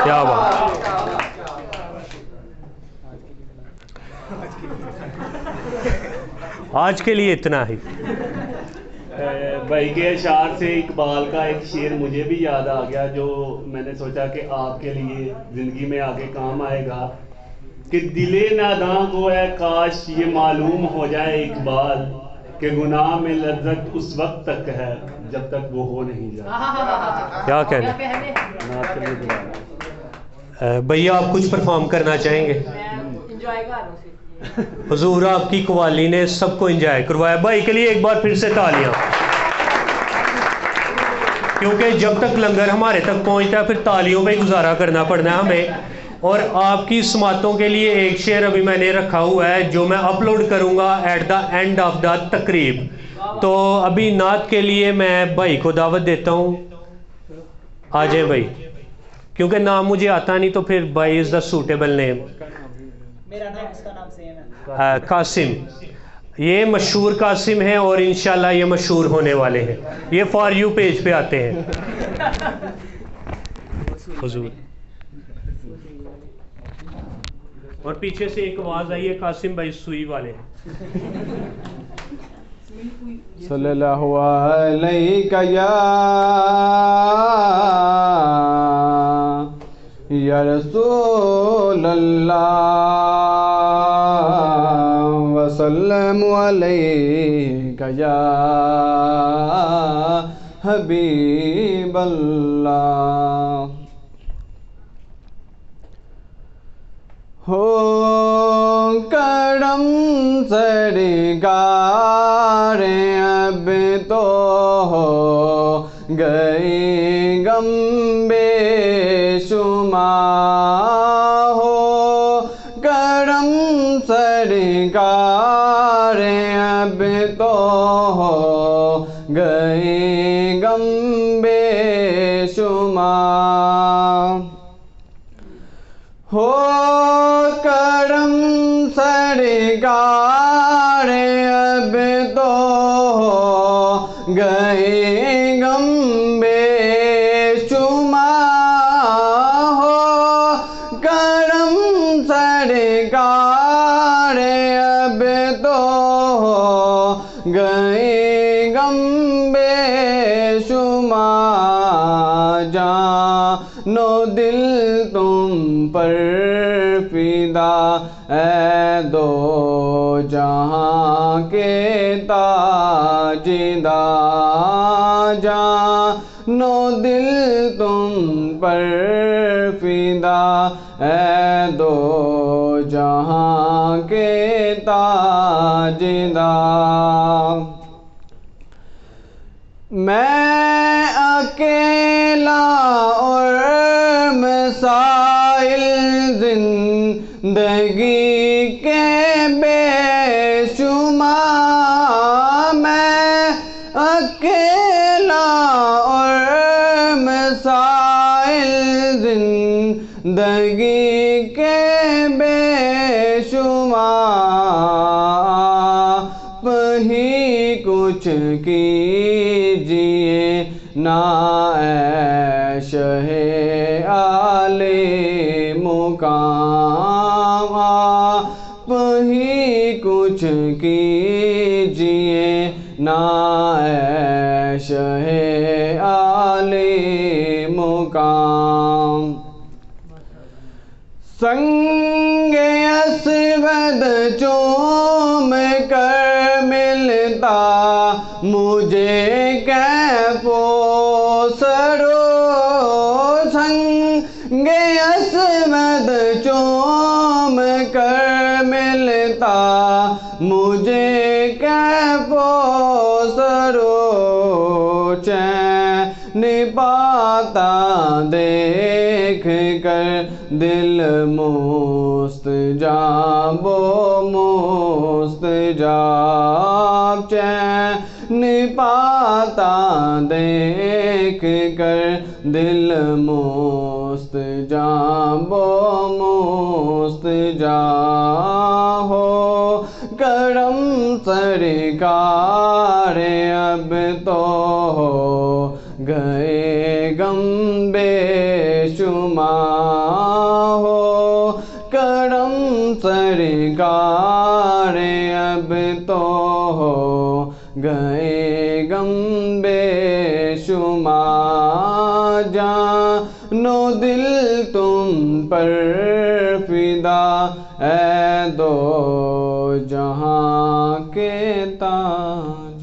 क्या बात। आज के लिए इतना ही। भाई के अशार से इकबाल का एक शेर मुझे भी याद आ गया, जो मैंने सोचा कि आपके लिए ज़िंदगी में आगे काम आएगा। कि दिले नादां को है काश ये मालूम हो जाए इकबाल, कि गुनाह में लज्जत उस वक्त तक है जब तक वो हो नहीं जाता। क्या कहना भैया, आप कुछ परफॉर्म करना चाहेंगे? हुजूर आपकी कवाली ने सबको एंजॉय करवाया। भाई के लिए एक बार फिर से तालियां, क्योंकि जब तक लंगर हमारे तक पहुंचता है फिर तालियों पे गुजारा करना पड़ना है हमें। और आपकी समातों के लिए एक शेर अभी मैंने रखा हुआ है जो मैं अपलोड करूंगा at the end of the तकरीब। तो अभी नात के लिए मैं भाई को दावत देता हूं, आ जाए भाई, क्योंकि नाम मुझे आता नहीं तो फिर भाई इज द सूटेबल नेम। मेरा नाम उसका नाम सेम है। कासिम, ये मशहूर कासिम है और इंशाल्लाह ये मशहूर होने वाले हैं। ये फॉर यू पेज पे आते हैं। हुजूर, और पीछे से एक आवाज आई है, कासिम भाई सुई वाले। सल्लल्लाहु अलैका या रसूल अल्लाह वसल्लम अलैका या हबीब अल्लाह। हो करम सरकार अब तो हो गए गम बेशुमार, हो करम सरकार अब तो हो गए गम बेशुमार, हो करम सरकार अब तो हो गए गम बेशुमार, हो करम सरकार अब तो हो गए गम बेशुमार। जानो दिल तुम पर फिदा ऐ दो जहाँ के ताजदार, जानो दिल तुम पर फिदा ऐ दो जहाँ के ताजदार। मैं अकेला और मसाइल जिंदगी के बेशुमार, मैं अकेला और मसाइल जिंदगी के बेशुमार। ही कुछ कीजिए ना ऐश है आले कीजिए ना ऐश है आले मुकाम। संगे अस्वद चूम कर मिलता मुझे कैफो सरो। संगे अस्वद चूम कर मिलता मुझे कैफो सरो। चैन पाता देख कर दिल मुस्त जाबो मुस्त जाब। चैन पाता देख कर दिल मुस्त जाबो मुस्त जा। हो करम सरकार अब तो हो गए गम बेशुमार। हो करम सरकार अब तो हो गए गम बेशुमार। जानो दिल तुम पर फिदा ऐ दो जहां के ताज।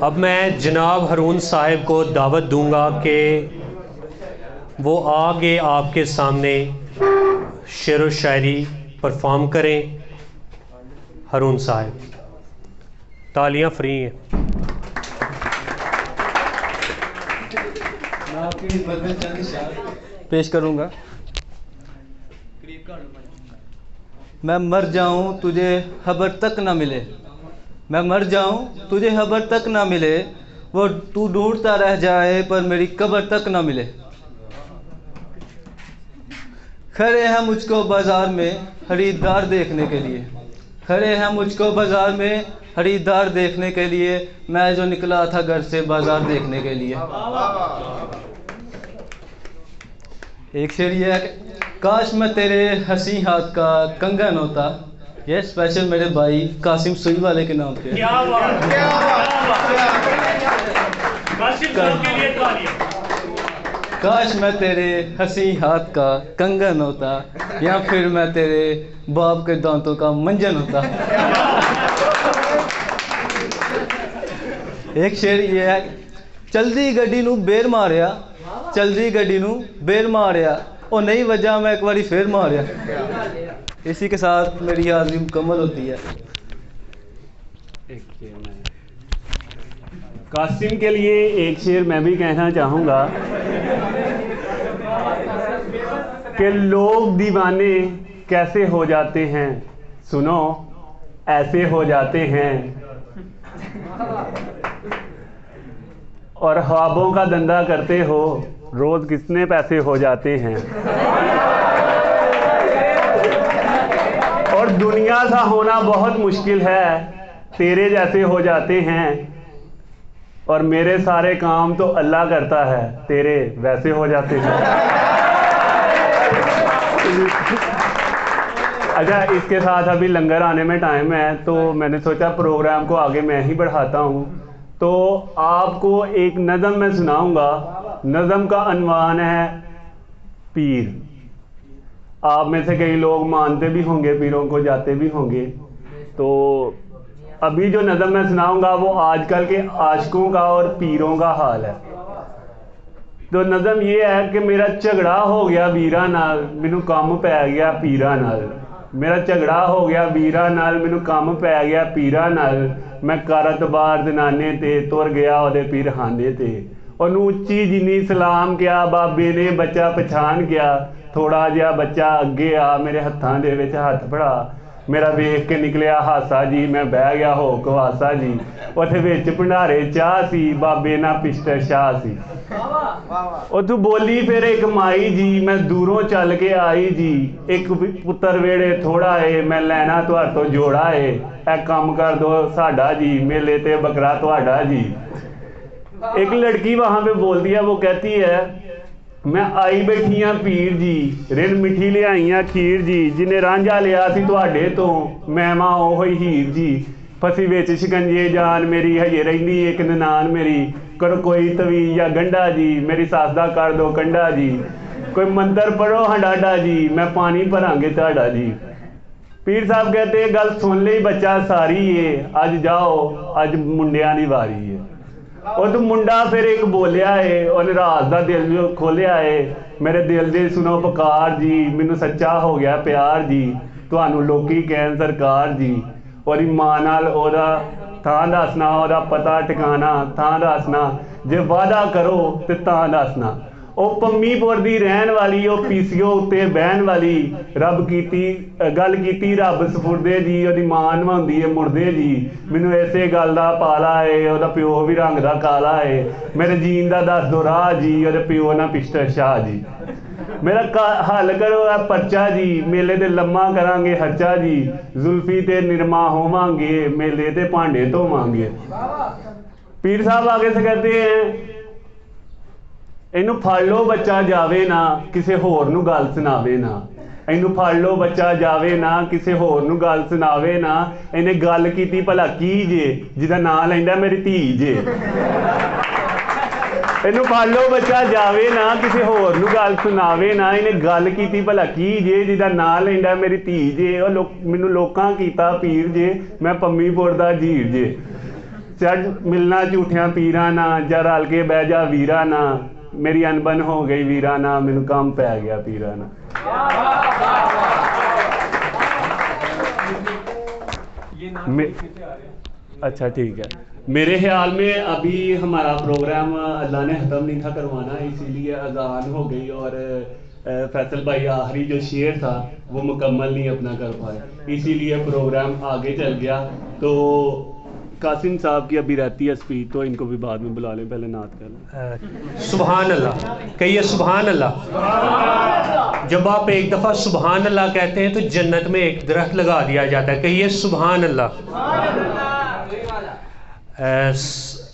अब मैं जनाब हारून साहब को दावत दूंगा कि वो आगे आपके सामने शेर व शायरी परफॉर्म करें। हारून साहब, तालियां फ्री हैं। मैं आपकी खिदमत में चंद इशार पेश करूंगा। मैं मर जाऊं तुझे खबर तक ना मिले। मैं मर जाऊं तुझे खबर तक ना मिले। वो तू ढूंढता रह जाए पर मेरी कब्र तक ना मिले। खड़े हैं मुझको बाजार में खरीदार देखने के लिए। खड़े हैं मुझको बाजार में खरीदार देखने के लिए। मैं जो निकला था घर से बाजार देखने के लिए। एक शेर ये है, काश मैं तेरे हंसी हाथ का कंगन होता। ये स्पेशल मेरे भाई कासिम सुई वाले के नाम पे। क्या बात, क्या बात। काश मैं तेरे हंसी हाथ का कंगन होता या फिर मैं तेरे बाप के दांतों का मंजन होता। एक शेर ये है, चलदी गड्डी नू बेर मारिया। चलदी गड्डी नू बेर मारिया और नई वजह मैं एक बारी फिर मारिया। इसी के साथ मेरी हाजिरी मुकम्मल होती है। कासिम के लिए एक शेर मैं भी कहना चाहूँगा कि लोग दीवाने कैसे हो जाते हैं, सुनो ऐसे हो जाते हैं। और ख्वाबों का धंधा करते हो, रोज कितने पैसे हो जाते हैं। और दुनिया सा होना बहुत मुश्किल है, तेरे जैसे हो जाते हैं। और मेरे सारे काम तो अल्लाह करता है, तेरे वैसे हो जाते हैं। अच्छा, इसके साथ अभी लंगर आने में टाइम है, तो मैंने सोचा प्रोग्राम को आगे मैं ही बढ़ाता हूँ। तो आपको एक नज़म मैं सुनाऊंगा। नज़म का अनवान है पीर। आप में से कई लोग मानते भी होंगे पीरों को, जाते भी होंगे। तो अभी जो नज़म मैं सुनाऊंगा वो आजकल के आशिकों का और पीरों का हाल है। तो नज़म ये है कि मेरा झगड़ा हो गया वीरा नाल, मैनू काम पै गया पीरा नाल। मेरा झगड़ा हो गया वीरा नाल, मैनू काम पै गया पीरा नाल। मैं करतबार जनाने ते तुर गया ओदे पीरखाने ते। ਉਹਨੂੰ ਉੱਚੀ ਜਿੰਨੀ ਸਲਾਮ ਕਿਹਾ, ਬਾਬੇ ਨੇ ਬੱਚਾ ਪਛਾਣ ਗਿਆ। ਥੋੜਾ ਜਿਹਾ ਬੱਚਾ ਅੱਗੇ ਆ, ਮੇਰੇ ਹੱਥਾਂ ਦੇ ਵਿੱਚ ਹੱਥ ਫੜਾ। ਮੇਰਾ ਵੇਖ ਕੇ ਨਿਕਲਿਆ ਹਾਸਾ ਜੀ, ਮੈਂ ਬਹਿ ਗਿਆ ਹੋ ਕਵਾਸਾ ਜੀ। ਉੱਥੇ ਵਿੱਚ ਭੰਡਾਰੇ ਚਾਹ ਸੀ, ਬਾਬੇ ਨਾਲ ਪਿਸਟਲ ਸ਼ਾਹ ਸੀ। ਉੱਥੋਂ ਬੋਲੀ ਫਿਰ ਇੱਕ ਮਾਈ ਜੀ, ਮੈਂ ਦੂਰੋਂ ਚੱਲ ਕੇ ਆਈ ਜੀ। ਇੱਕ ਪੁੱਤਰ ਵੇੜੇ ਥੋੜਾ ਏ, ਮੈਂ ਲੈਣਾ ਤੁਹਾਡੇ ਤੋਂ ਜੋੜਾ ਏ। ਇਹ ਕੰਮ ਕਰ ਦੋ ਸਾਡਾ ਜੀ, ਮੇਲੇ ਤੇ ਬੱਕਰਾ ਤੁਹਾਡਾ जी। एक लड़की वहाँ पे बोलती है, वो कहती है मैं आई बैठियां पीर जी, रिन मिठी लियाइयां खीर जी, जिन्हें रांझा लिया सी तुहाडे तो मैं मां ओही हीर जी, फसी विच शिकंजे जान मेरी हजे रहिंदी एक ननान मेरी, करो कोई तवीज या गंढा जी, मेरी सस दा कर दो कंढा जी, कोई मंत्र पढ़ो हंडाडा जी, मैं पानी भरांगे तुहाडा जी। पीर साहब कहते गल सुन ली बच्चा सारी है, अज जाओ अज मुंडियां दी वारी है। और तो मुंडा फिर एक बोलिया है, उन्हें राज दा दिल खोलिया है, मेरे दिल दे सुनो पुकार जी, मैनू सच्चा हो गया प्यार जी, तुहानू लोकी कहन सरकार जी, और मां नाल ओदा थां दसना, ओदा पता ठिकाना थां दसना, जे वादा करो ते तां दसना। ਉਹ ਪੰਮੀਪੁਰ ਦੀ ਰਹਿਣ ਵਾਲੀ, ਉਹ ਪੀਸੀਓ ਉੱਤੇ ਬਹਿਣ ਵਾਲੀ, ਰੱਬ ਕੀਤੀ ਗੱਲ ਕੀਤੀ ਰੱਬ ਸਫੁਰਦੇ ਜੀ, ਉਹਦੀ ਮਾਂ ਨਵਾਉਂਦੀ ਏ ਮੁਰਦੇ ਜੀ, ਮੈਨੂੰ ਇਸੇ ਗੱਲ ਦਾ ਪਾਲਾ ਏ, ਉਹਦਾ ਪਿਓ ਵੀ ਰੰਗ ਦਾ ਕਾਲਾ ਏ, ਮੇਰੇ ਜੀਣ ਦਾ ਦੱਸ ਦੋ ਰਾਹ ਜੀ, ਉਹਦੇ ਪਿਓ ਨਾ ਪਿਸਟਰ ਸ਼ਾਹ ਜੀ, मेरा हल करो है परचा जी, मेले ते लम्मा करांगे हर्चा जी, जुल्फी ते निरमा होवांगे, मेले ते भांडे धोवांगे। पीर साहब आगे से कहते हैं इनू फड़ लो बच्चा जावे ना, किसी होर नू गल सुनावे ना, इनू फड़ लो बच्चा जावे ना, किसी होर नू गल सुनावे ना, इन्हें गल कीती भला की जे जिहदा नां लैंदा मेरी धी जे। इनू फड़ लो बच्चा जावे ना, किसी होर नू गल सुनावे ना, इन्हें गल कीती भला की जे जिहदा नां लैंदा मेरी धी जे। मैनू लोकां कीता पीर जे, मैं पंमीपुर दा जीर जे, चढ़ मिलना झूठियां पीरां ना, जा रल के बह जा वीरा ना, मेरी अनबन हो गई वीरा ना, मैनू कम पै गया पीरा ना। अच्छा ठीक है, मेरे ख्याल में अभी हमारा प्रोग्राम अल्लाह ने ख़त्म नहीं था करवाना, इसीलिए अजान हो गई और फैसल भाई आखिरी जो शेर था वो मुकम्मल नहीं अपना कर पाए, इसीलिए प्रोग्राम आगे चल गया। तो कासिम साहब की अभी रहती है स्पीच, तो इनको भी बाद में बुला लें, पहले नात कर लें। सुभान अल्लाह कहिए, सुभान अल्लाह। जब आप एक दफ़ा सुभान अल्लाह कहते हैं तो जन्नत में एक दरख्त लगा दिया जाता है, कहिए सुभान अल्लाह।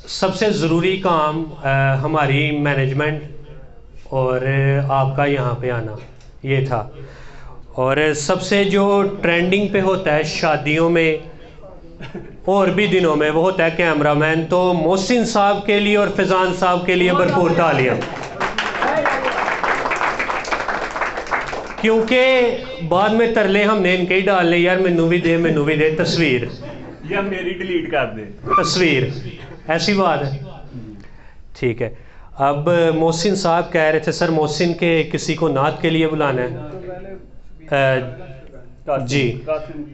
सबसे ज़रूरी काम हमारी मैनेजमेंट और आपका यहाँ पे आना ये था, और सबसे जो ट्रेंडिंग पे होता है शादियों में और भी दिनों में वो होता है कैमरामैन। तो मोहसिन साहब के लिए और फैज़ान साहब के लिए भरपूर तालियां, क्योंकि बाद में तरले हमने इनके ही डालने, यार मैनू भी दे तस्वीर, या मेरी डिलीट कर दे तस्वीर, ऐसी बात है। ठीक है, अब मोहसिन साहब कह रहे थे सर मोहसिन के किसी को नात के लिए बुलाना है जी,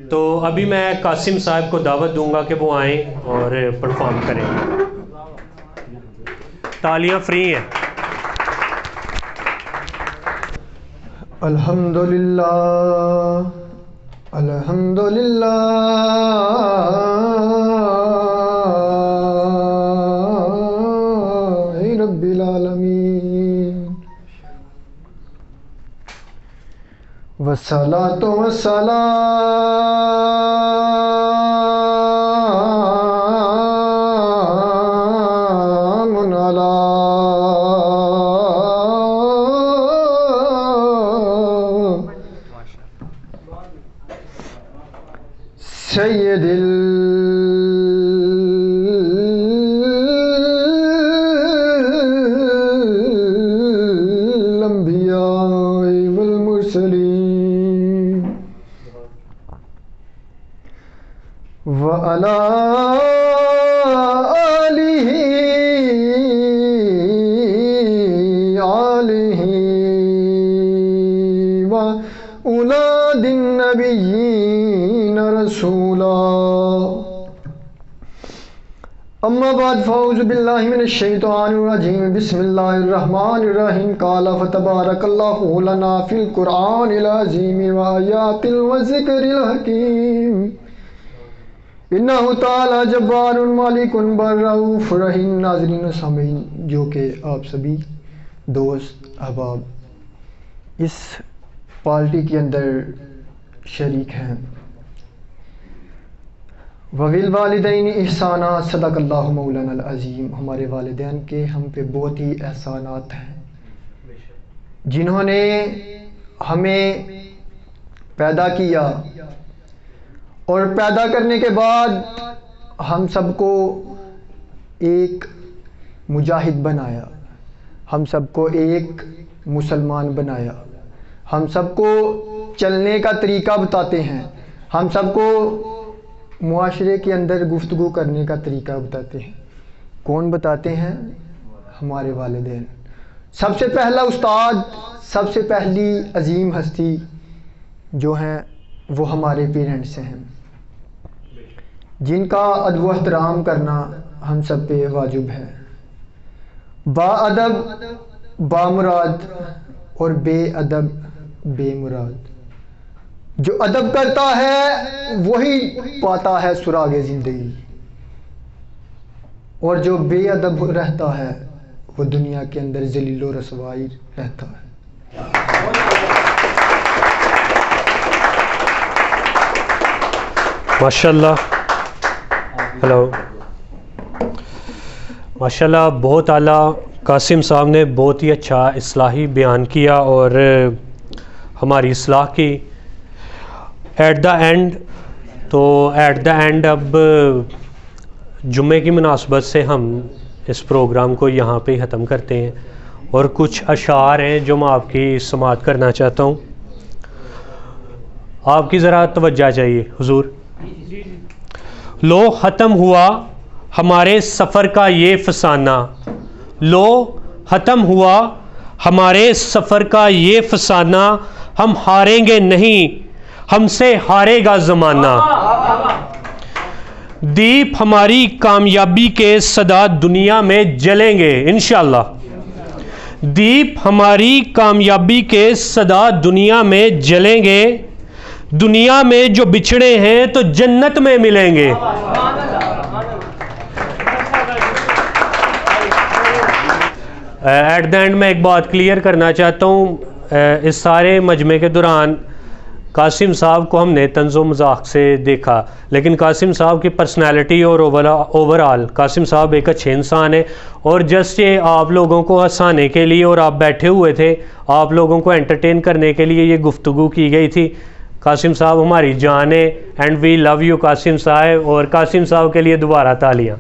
तो अभी मैं कासिम साहब को दावत दूंगा कि वो आएँ और परफॉर्म करें। तालियां फ्री हैं। अल्हम्दुलिल्लाह अल्हम्दुलिल्लाह रब्बिल आलमीन, वस्सलातु वस्सलामुन अला सय्यदिल अंबिया वल मुरसलीन व अला आलिही व औलादिन नबिय्यीन रसूला। अम्मा बाद फ़ौज़ु बिल्लाहि मिनश शैतानिर रजीम, बिस्मिल्लाहिर रहमानिर रहीम। क़ाल फ़तबारकल्लाहु लना फ़िल क़ुरआनिल अज़ीम व आयातिल व ज़िक्रिल हकीम, इन्नहु ताला जब्बारुन मालिकुन बर्रऊफ़ुर रहीम। नाज़रीन सामीन, जो कि आप सभी दोस्त अहबाब इस पार्टी के अंदर शरीक हैं, वबिल वालिदैन इहसाना, सदक़ल्लाहु मौलाना अज़ीम। हमारे वालिदैन के हम पे बहुत ही एहसानात हैं, जिन्होंने हमें पैदा किया और पैदा करने के बाद हम सबको एक मुजाहिद बनाया, हम सबको एक मुसलमान बनाया, हम सबको चलने का तरीका बताते हैं, हम सबको मुआशरे के अंदर गुफ्तगू करने का तरीका बताते हैं। कौन बताते हैं? हमारे वालिदैन। सबसे पहला उस्ताद, सबसे पहली अजीम हस्ती जो हैं वो हमारे पेरेंट्स हैं, जिनका अदब व एहतराम करना हम सब पे वाजिब है। बाअदब बामुराद और बेअदब बेमुराद। जो अदब करता है वही पाता है सुरागे ज़िंदगी, और जो बेअदब रहता है वो दुनिया के अंदर ज़लील व रसवाई रहता है। माशाल्लाह, हेलो, माशाल्लाह, बहुत आला। कासिम साहब ने बहुत ही अच्छा इस्लाही बयान किया और हमारी इस्लाह की। एट द एंड अब जुम्मे की मुनासबत से हम इस प्रोग्राम को यहाँ पे ख़त्म करते हैं और कुछ अशार हैं जो मैं आपकी समाअत करना चाहता हूँ। आपकी ज़रा तवज्जो चाहिए हुजूर। लो ख़त्म हुआ हमारे सफ़र का ये फसाना, लो ख़त्म हुआ हमारे सफ़र का ये फसाना, हम हारेंगे नहीं, हमसे हारेगा ज़माना। दीप हमारी कामयाबी के सदा दुनिया में जलेंगे इंशाअल्लाह। दीप हमारी कामयाबी के सदा दुनिया में जलेंगे, दुनिया में जो बिछड़े हैं तो जन्नत में मिलेंगे। एट द एंड मैं एक बात क्लियर करना चाहता हूँ। इस सारे मजमे के दौरान कासिम साहब को हमने तंज़ो मज़ाक से देखा, लेकिन कासिम साहब की पर्सनैलिटी और ओवरऑल कासिम साहब एक अच्छे इंसान है। और जस्ट ये आप लोगों को हंसाने के लिए, और आप बैठे हुए थे, आप लोगों को एंटरटेन करने के लिए ये गुफ्तगू की गई थी। कासिम साहब हमारी जान है and we love you Qasim साहब, और कासिम साहब के लिए दोबारा तालियाँ।